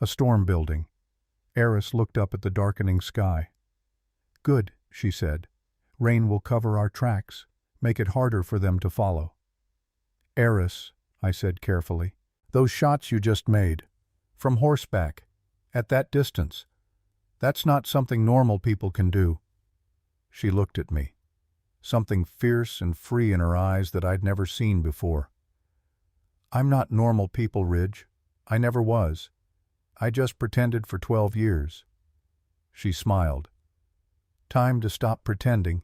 A storm building. Aris looked up at the darkening sky. Good, she said. Rain will cover our tracks, make it harder for them to follow. Aris, I said carefully, those shots you just made, from horseback, at that distance, that's not something normal people can do. She looked at me, something fierce and free in her eyes that I'd never seen before. I'm not normal people, Ridge. I never was. I just pretended for 12 years. She smiled. Time to stop pretending.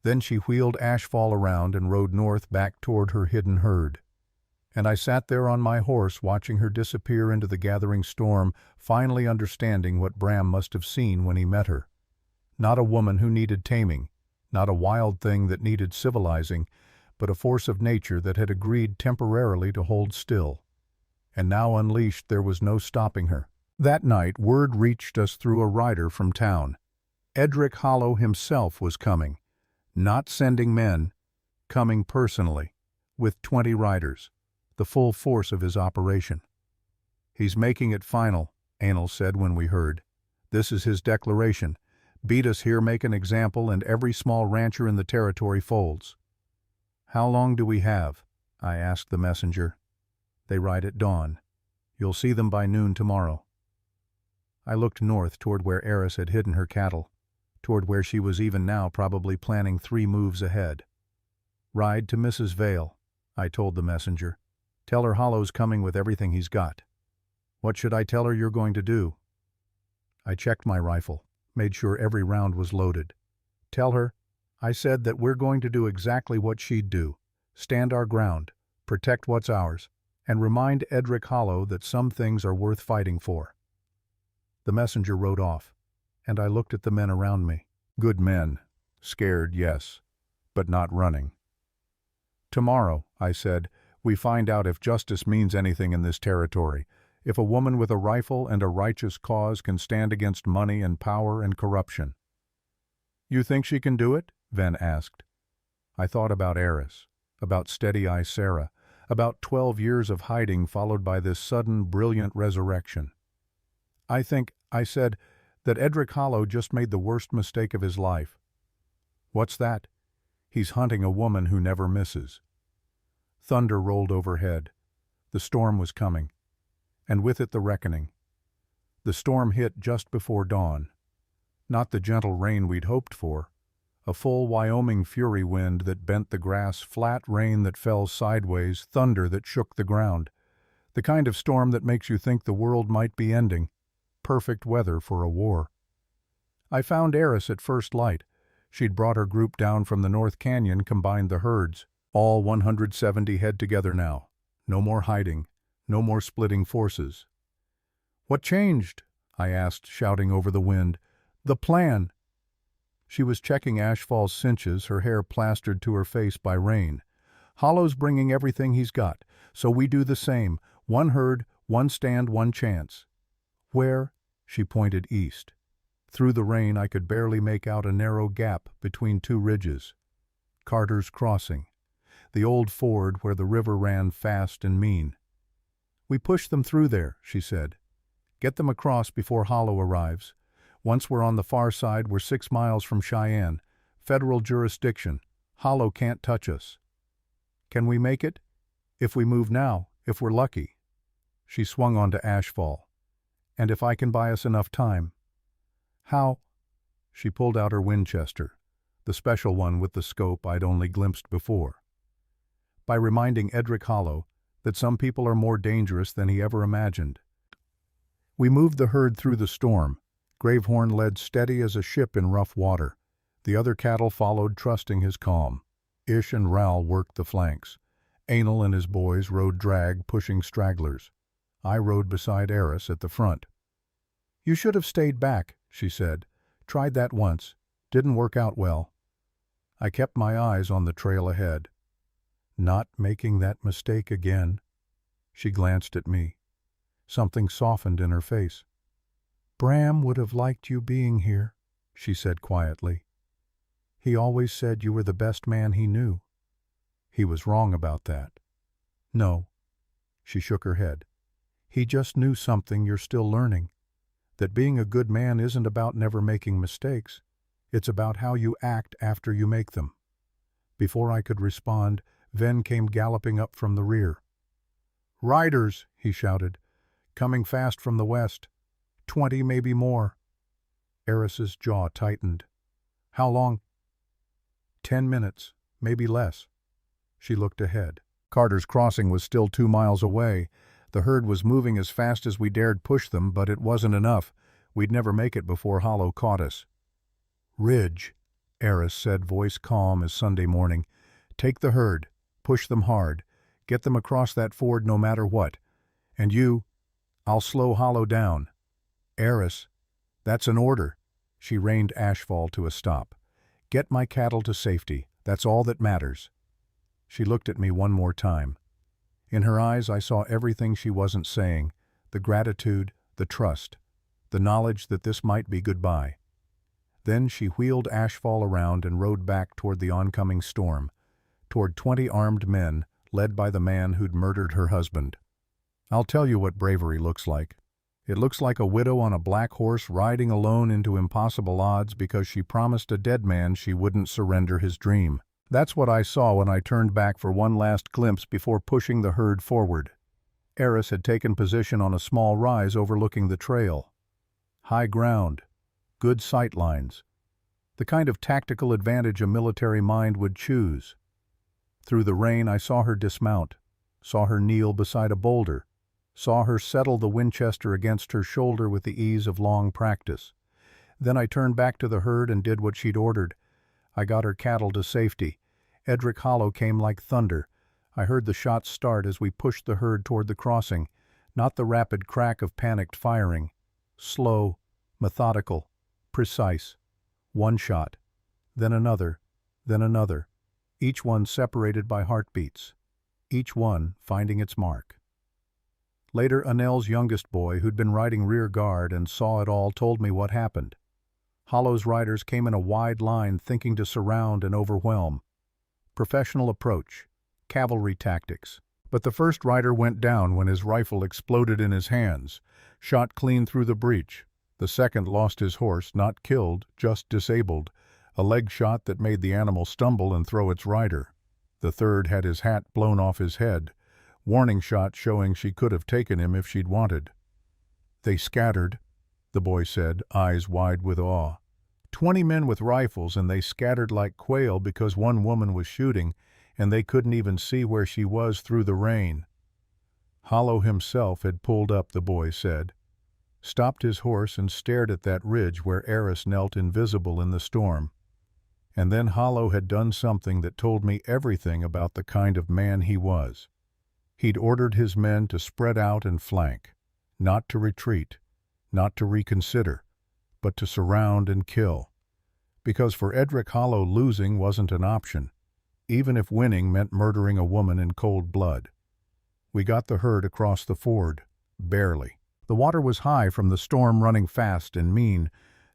Then she wheeled Ashfall around and rode north back toward her hidden herd. And I sat there on my horse watching her disappear into the gathering storm, finally understanding what Bram must have seen when he met her. Not a woman who needed taming, not a wild thing that needed civilizing, but a force of nature that had agreed temporarily to hold still. And now unleashed, there was no stopping her. That night, word reached us through a rider from town. Edric Hollow himself was coming, not sending men, coming personally, with 20 riders, the full force of his operation. He's making it final, Anil said when we heard. This is his declaration. Beat us here, make an example, and every small rancher in the territory folds. How long do we have? I asked the messenger. They ride at dawn. You'll see them by noon tomorrow. I looked north toward where Aris had hidden her cattle, toward where she was even now probably planning 3 moves ahead. Ride to Mrs. Vale, I told the messenger. Tell her Hollow's coming with everything he's got. What should I tell her you're going to do? I checked my rifle, made sure every round was loaded. Tell her, I said, that we're going to do exactly what she'd do. Stand our ground, protect what's ours, and remind Edric Hollow that some things are worth fighting for. The messenger rode off, and I looked at the men around me. Good men. Scared, yes, but not running. Tomorrow, I said, we find out if justice means anything in this territory, if a woman with a rifle and a righteous cause can stand against money and power and corruption. You think she can do it? Ven asked. I thought about Aris, about Steady-Eye Sarah, about 12 years of hiding followed by this sudden, brilliant resurrection. I think, I said, that Edric Hollow just made the worst mistake of his life. What's that? He's hunting a woman who never misses. Thunder rolled overhead. The storm was coming, and with it the reckoning. The storm hit just before dawn. Not the gentle rain we'd hoped for. A full Wyoming fury wind that bent the grass, flat rain that fell sideways, thunder that shook the ground. The kind of storm that makes you think the world might be ending. Perfect weather for a war. I found Aris at first light. She'd brought her group down from the North Canyon, combined the herds. All 170 head together now. No more hiding. No more splitting forces. What changed? I asked, shouting over the wind. The plan. She was checking Ashfall's cinches, her hair plastered to her face by rain. Hollow's bringing everything he's got, so we do the same. One herd, one stand, one chance. Where? She pointed east. Through the rain I could barely make out a narrow gap between 2 ridges. Carter's Crossing. The old ford where the river ran fast and mean. We push them through there, she said. Get them across before Hollow arrives. Once we're on the far side, we're 6 miles from Cheyenne. Federal jurisdiction. Hollow can't touch us. Can we make it? If we move now, if we're lucky. She swung onto Ashfall. And if I can buy us enough time. How? She pulled out her Winchester, the special one with the scope I'd only glimpsed before. By reminding Edric Hollow that some people are more dangerous than he ever imagined. We moved the herd through the storm. Gravehorn led steady as a ship in rough water. The other cattle followed, trusting his calm. Ish and Ral worked the flanks. Anil and his boys rode drag, pushing stragglers. I rode beside Aris at the front. You should have stayed back, she said. Tried that once. Didn't work out well. I kept my eyes on the trail ahead. Not making that mistake again. She glanced at me. Something softened in her face. Bram would have liked you being here, she said quietly. He always said you were the best man he knew. He was wrong about that. No. She shook her head. He just knew something you're still learning. That being a good man isn't about never making mistakes. It's about how you act after you make them. Before I could respond, Ven came galloping up from the rear. Riders, he shouted, coming fast from the west. 20, maybe more. Aris's jaw tightened. How long? 10 minutes, maybe less. She looked ahead. Carter's Crossing was still 2 miles away. The herd was moving as fast as we dared push them, but it wasn't enough. We'd never make it before Hollow caught us. Ridge, Aris said, voice calm as Sunday morning. Take the herd. Push them hard. Get them across that ford no matter what. And you, I'll slow Hollow down. Aris, that's an order. She reined Ashfall to a stop. Get my cattle to safety. That's all that matters. She looked at me one more time. In her eyes I saw everything she wasn't saying, the gratitude, the trust, the knowledge that this might be goodbye. Then she wheeled Ashfall around and rode back toward the oncoming storm, toward 20 armed men, led by the man who'd murdered her husband. I'll tell you what bravery looks like. It looks like a widow on a black horse riding alone into impossible odds because she promised a dead man she wouldn't surrender his dream. That's what I saw when I turned back for one last glimpse before pushing the herd forward. Aris had taken position on a small rise overlooking the trail. High ground, good sight lines, the kind of tactical advantage a military mind would choose. Through the rain I saw her dismount, saw her kneel beside a boulder, saw her settle the Winchester against her shoulder with the ease of long practice. Then I turned back to the herd and did what she'd ordered. I got her cattle to safety. Edric Hollow came like thunder. I heard the shots start as we pushed the herd toward the crossing, not the rapid crack of panicked firing. Slow, methodical, precise. One shot, then another, each one separated by heartbeats, each one finding its mark. Later, Anel's youngest boy, who'd been riding rear guard and saw it all, told me what happened. Hollow's riders came in a wide line thinking to surround and overwhelm. Professional approach, cavalry tactics. But the first rider went down when his rifle exploded in his hands, shot clean through the breech. The second lost his horse, not killed, just disabled, a leg shot that made the animal stumble and throw its rider. The third had his hat blown off his head, warning shot showing she could have taken him if she'd wanted. They scattered, the boy said, eyes wide with awe. 20 men with rifles, and they scattered like quail because one woman was shooting, and they couldn't even see where she was through the rain. Hollow himself had pulled up, the boy said, stopped his horse and stared at that ridge where Aris knelt invisible in the storm. And then Hollow had done something that told me everything about the kind of man he was. He'd ordered his men to spread out and flank, not to retreat, not to reconsider, but to surround and kill. Because for Edric Hollow, losing wasn't an option, even if winning meant murdering a woman in cold blood. We got the herd across the ford, barely. The water was high from the storm running fast and mean.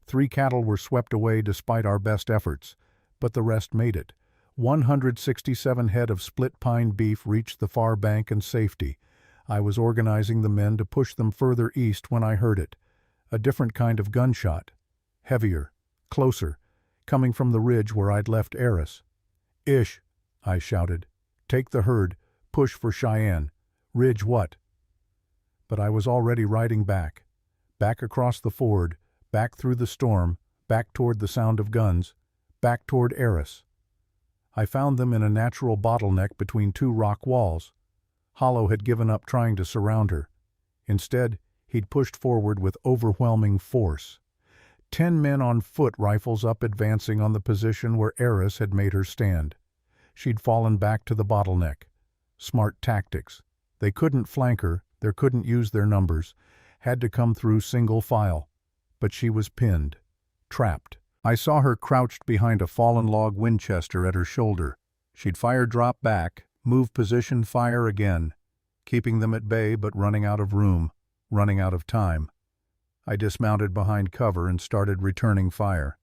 3 cattle were swept away despite our best efforts, but the rest made it. 167 head of split pine beef reached the far bank in safety. I was organizing the men to push them further east when I heard it. A different kind of gunshot. Heavier, closer, coming from the ridge where I'd left Aris. Ish, I shouted. Take the herd, push for Cheyenne. Ridge what? But I was already riding back. Back across the ford, back through the storm, back toward the sound of guns, back toward Aris. I found them in a natural bottleneck between 2 rock walls. Hollow had given up trying to surround her. Instead, he'd pushed forward with overwhelming force. 10 men on foot, rifles up, advancing on the position where Aris had made her stand. She'd fallen back to the bottleneck. Smart tactics. They couldn't flank her, they couldn't use their numbers, had to come through single file. But she was pinned, trapped. I saw her crouched behind a fallen log Winchester at her shoulder. She'd fire drop back, Move position, fire again, keeping them at bay but running out of room, running out of time. I dismounted behind cover and started returning fire.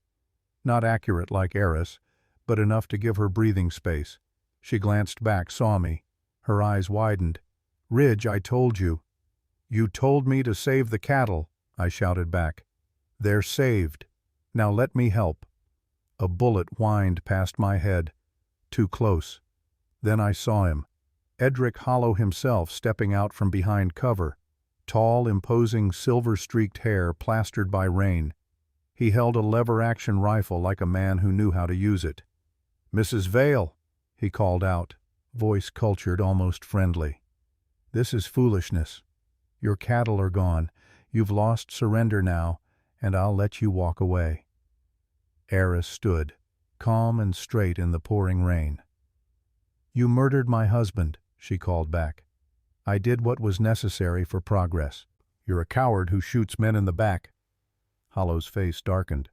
Not accurate like Aris, but enough to give her breathing space. She glanced back, saw me. Her eyes widened. "Ridge, I told you." "You told me to save the cattle," I shouted back. "They're saved. Now let me help." A bullet whined past my head. Too close. Then I saw him. Edric Hollow himself stepping out from behind cover. Tall, imposing, silver-streaked hair plastered by rain. He held a lever-action rifle like a man who knew how to use it. "Mrs. Vale," he called out, voice cultured, almost friendly. "This is foolishness. Your cattle are gone. You've lost, surrender now, and I'll let you walk away." Aris stood, calm and straight in the pouring rain. "You murdered my husband," she called back. "I did what was necessary for progress. You're a coward who shoots men in the back." Hollow's face darkened.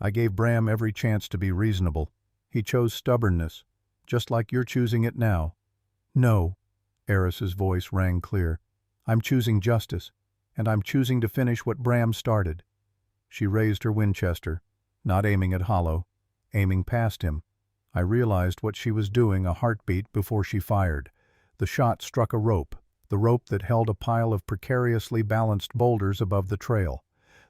"I gave Bram every chance to be reasonable. He chose stubbornness, just like you're choosing it now." "No," Aris's voice rang clear. "I'm choosing justice, and I'm choosing to finish what Bram started." She raised her Winchester, not aiming at Hollow, aiming past him. I realized what she was doing a heartbeat before she fired. The shot struck a rope, the rope that held a pile of precariously balanced boulders above the trail.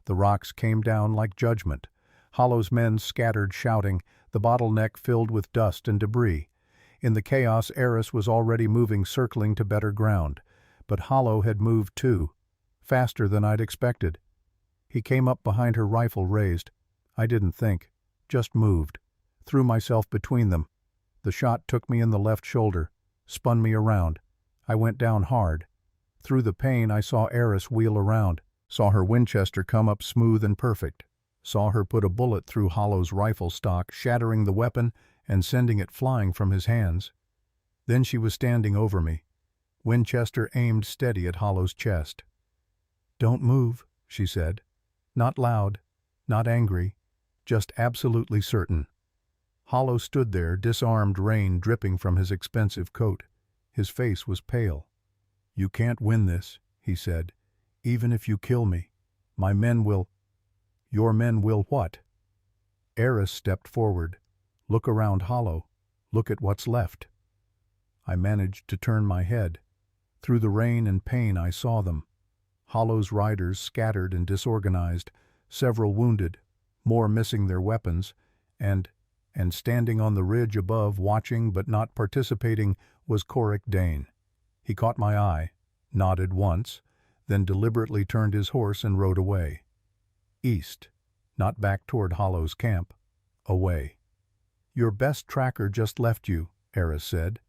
The rocks came down like judgment. Hollow's men scattered, shouting, the bottleneck filled with dust and debris. In the chaos, Aris was already moving, circling to better ground. But Hollow had moved too, faster than I'd expected. He came up behind her, rifle raised. I didn't think, just moved. Threw myself between them. The shot took me in the left shoulder, spun me around. I went down hard. Through the pain, I saw Aris wheel around, saw her Winchester come up smooth and perfect, saw her put a bullet through Hollow's rifle stock, shattering the weapon and sending it flying from his hands. Then she was standing over me, Winchester aimed steady at Hollow's chest. "Don't move," she said. Not loud, not angry, just absolutely certain. Hollow stood there, disarmed, rain dripping from his expensive coat. His face was pale. "You can't win this," he said. "Even if you kill me, my men will—" "Your men will what?" Aris stepped forward. "Look around Hollow. Look at what's left." I managed to turn my head. Through the rain and pain I saw them. Hollow's riders scattered and disorganized, several wounded, more missing their weapons, and standing on the ridge above, watching but not participating, was Corrick Dane. He caught my eye, nodded once, then deliberately turned his horse and rode away. East, not back toward Hollow's camp, away. "Your best tracker just left you," Aris said.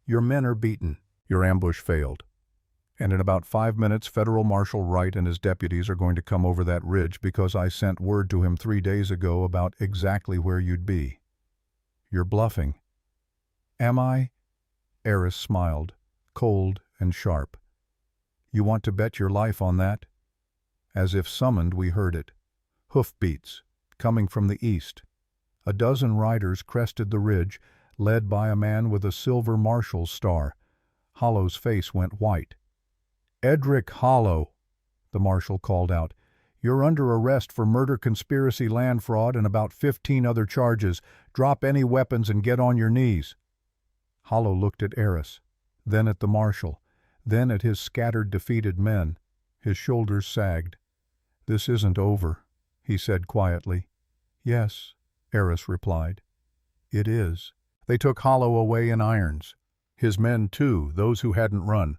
"Your men are beaten. Your ambush failed. And in about 5 minutes, Federal Marshal Wright and his deputies are going to come over that ridge because I sent word to him 3 days ago about exactly where you'd be." "You're bluffing." "Am I?" Aris smiled, cold and sharp. "You want to bet your life on that?" As if summoned, we heard it. Hoofbeats, coming from the east. A dozen riders crested the ridge, led by a man with a silver marshal's star. Hollow's face went white. "Edric Hollow," the marshal called out. "You're under arrest for murder, conspiracy, land fraud, and about 15 other charges. Drop any weapons and get on your knees." Hollow looked at Aris, then at the marshal, then at his scattered, defeated men. His shoulders sagged. "This isn't over," he said quietly. "Yes," Aris replied. "It is." They took Hollow away in irons. His men, too, those who hadn't run.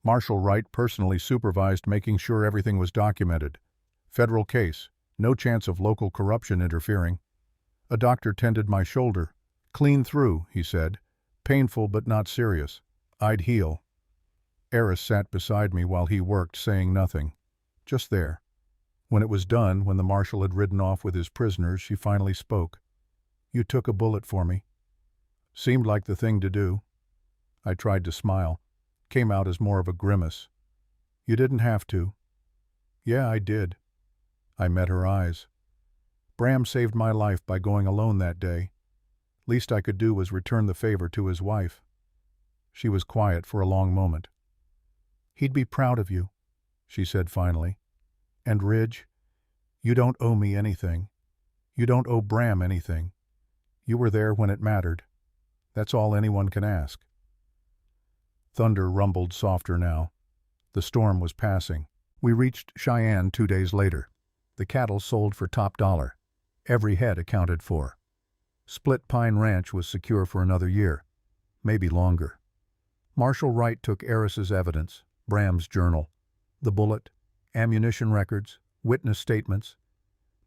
Marshal Wright personally supervised making sure everything was documented. Federal case, no chance of local corruption interfering. A doctor tended my shoulder. "Clean through," he said. "Painful but not serious. I'd heal." Aris sat beside me while he worked, saying nothing. Just there. When it was done, when the marshal had ridden off with his prisoners, she finally spoke. "You took a bullet for me." Seemed like the thing to do. I tried to smile. Came out as more of a grimace. "You didn't have to." "Yeah, I did." I met her eyes. "Bram saved my life by going alone that day. Least I could do was return the favor to his wife." She was quiet for a long moment. "He'd be proud of you," she said finally. "And Ridge, you don't owe me anything. You don't owe Bram anything. You were there when it mattered. That's all anyone can ask." Thunder rumbled softer now. The storm was passing. We reached Cheyenne 2 days later. The cattle sold for top dollar. Every head accounted for. Split Pine Ranch was secure for another year, maybe longer. Marshal Wright took Aris's evidence, Bram's journal, the bullet, ammunition records, witness statements.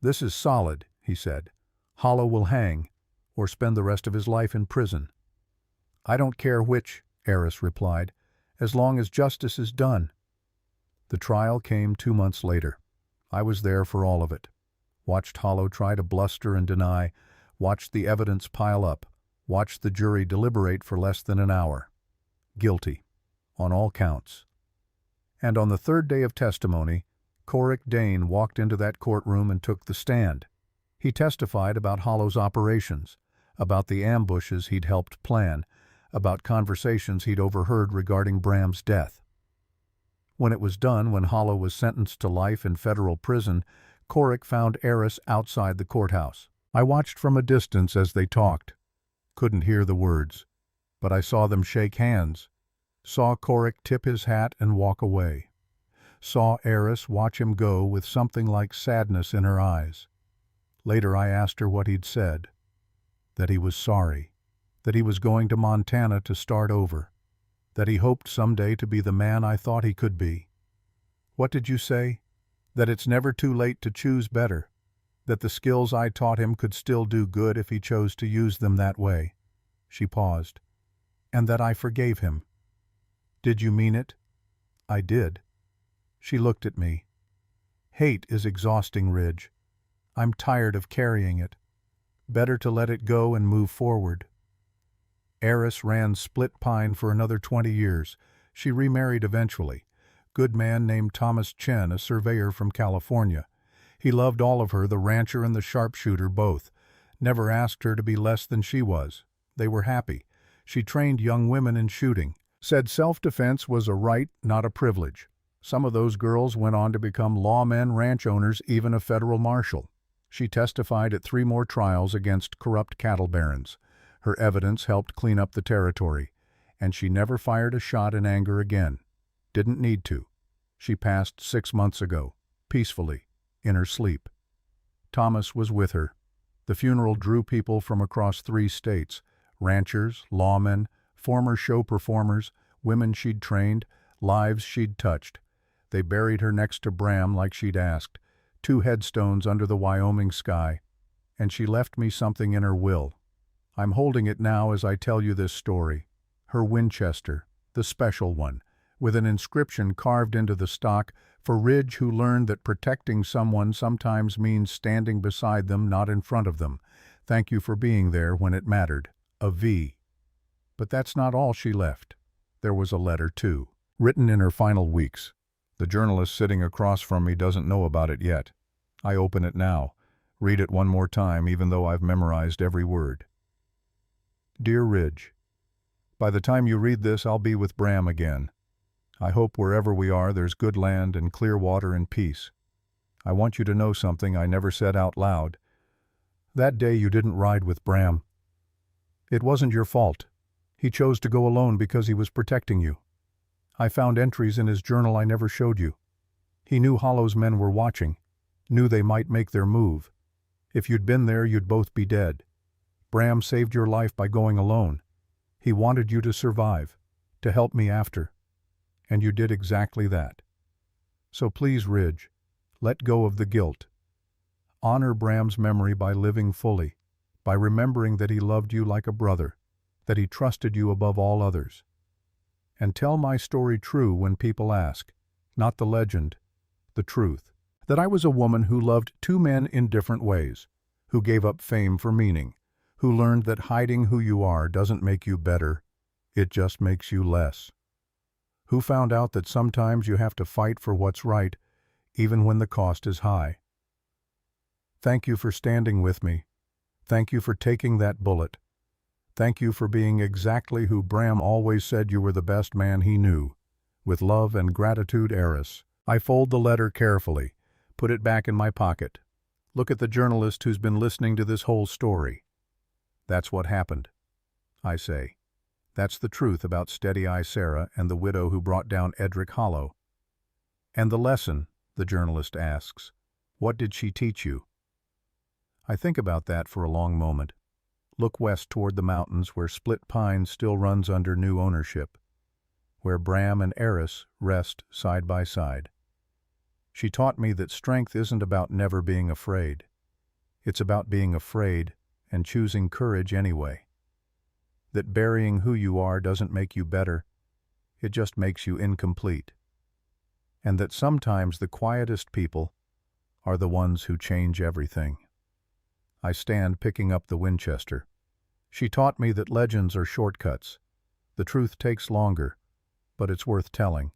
"This is solid," he said. "Hollow will hang, or spend the rest of his life in prison." "I don't care which," Aris replied, "as long as justice is done." The trial came 2 months later. I was there for all of it. Watched Hollow try to bluster and deny, watched the evidence pile up, watched the jury deliberate for less than an hour. Guilty, on all counts. And on the third day of testimony, Corrick Dane walked into that courtroom and took the stand. He testified about Hollow's operations, about the ambushes he'd helped plan, about conversations he'd overheard regarding Bram's death. When it was done, when Hollow was sentenced to life in federal prison, Corrick found Aris outside the courthouse. I watched from a distance as they talked. Couldn't hear the words, but I saw them shake hands, saw Corrick tip his hat and walk away, saw Aris watch him go with something like sadness in her eyes. Later I asked her what he'd said, that he was sorry, that he was going to Montana to start over, that he hoped someday to be the man I thought he could be. "What did you say?" "That it's never too late to choose better, that the skills I taught him could still do good if he chose to use them that way." She paused. "And that I forgave him." "Did you mean it?" "I did." She looked at me. "Hate is exhausting, Ridge. I'm tired of carrying it. Better to let it go and move forward." Aris ran Split Pine for another 20 years. She remarried eventually. Good man named Thomas Chen, a surveyor from California. He loved all of her, the rancher and the sharpshooter both. Never asked her to be less than she was. They were happy. She trained young women in shooting. Said self-defense was a right, not a privilege. Some of those girls went on to become lawmen, ranch owners, even a federal marshal. She testified at 3 more trials against corrupt cattle barons. Her evidence helped clean up the territory, and she never fired a shot in anger again. Didn't need to. She passed 6 months ago, peacefully, in her sleep. Thomas was with her. The funeral drew people from across 3 states, ranchers, lawmen, former show performers, women she'd trained, lives she'd touched. They buried her next to Bram like she'd asked, 2 headstones under the Wyoming sky, and she left me something in her will. I'm holding it now as I tell you this story. Her Winchester, the special one, with an inscription carved into the stock, "For Ridge, who learned that protecting someone sometimes means standing beside them, not in front of them. Thank you for being there when it mattered." A V. But that's not all she left. There was a letter, too, written in her final weeks. The journalist sitting across from me doesn't know about it yet. I open it now, read it one more time, even though I've memorized every word. "Dear Ridge, by the time you read this, I'll be with Bram again. I hope wherever we are there's good land and clear water and peace. I want you to know something I never said out loud. That day you didn't ride with Bram. It wasn't your fault. He chose to go alone because he was protecting you. I found entries in his journal I never showed you. He knew Hollow's men were watching, knew they might make their move. If you'd been there, you'd both be dead. Bram saved your life by going alone. He wanted you to survive, to help me after. And you did exactly that. So please, Ridge, let go of the guilt. Honor Bram's memory by living fully, by remembering that he loved you like a brother, that he trusted you above all others. And tell my story true when people ask, not the legend, the truth. That I was a woman who loved 2 men in different ways, who gave up fame for meaning, who learned that hiding who you are doesn't make you better, it just makes you less. Who found out that sometimes you have to fight for what's right, even when the cost is high. Thank you for standing with me. Thank you for taking that bullet. Thank you for being exactly who Bram always said you were, the best man he knew. With love and gratitude, Aris. I fold the letter carefully, put it back in my pocket. Look at the journalist who's been listening to this whole story. That's what happened, I say. That's the truth about Steady-Eye Sarah and the widow who brought down Edric Hollow. And the lesson, the journalist asks, what did she teach you? I think about that for a long moment. Look west toward the mountains where Split Pine still runs under new ownership, where Bram and Aris rest side by side. She taught me that strength isn't about never being afraid. It's about being afraid and choosing courage anyway. That burying who you are doesn't make you better, it just makes you incomplete. And that sometimes the quietest people are the ones who change everything. I stand picking up the Winchester. She taught me that legends are shortcuts. The truth takes longer, but it's worth telling.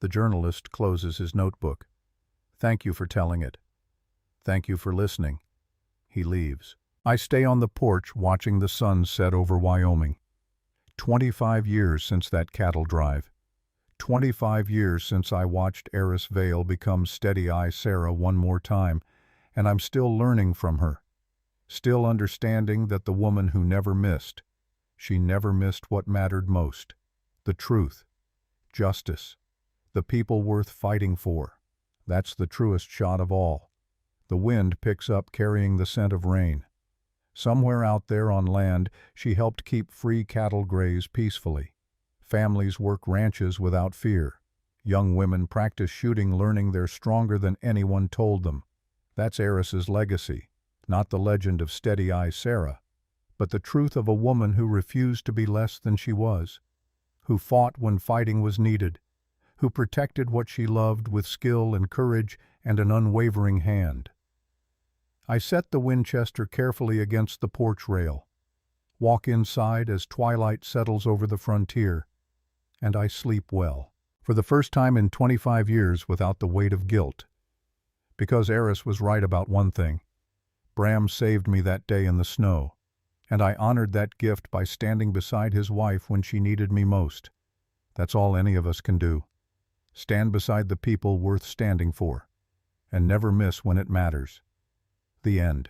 The journalist closes his notebook. Thank you for telling it. Thank you for listening. He leaves. I stay on the porch watching the sun set over Wyoming. 25 years since that cattle drive. 25 years since I watched Aris Vale become Steady-Eye Sarah one more time, and I'm still learning from her. Still understanding that the woman who never missed, she never missed what mattered most. The truth. Justice. The people worth fighting for. That's the truest shot of all. The wind picks up carrying the scent of rain. Somewhere out there on land, she helped keep free cattle graze peacefully. Families work ranches without fear. Young women practice shooting, learning they're stronger than anyone told them. That's Aris's legacy, not the legend of Steady-Eye Sarah, but the truth of a woman who refused to be less than she was, who fought when fighting was needed, who protected what she loved with skill and courage and an unwavering hand. I set the Winchester carefully against the porch rail, walk inside as twilight settles over the frontier, and I sleep well, for the first time in 25 years without the weight of guilt. Because Aris was right about one thing. Bram saved me that day in the snow, and I honored that gift by standing beside his wife when she needed me most. That's all any of us can do. Stand beside the people worth standing for, and never miss when it matters. The end.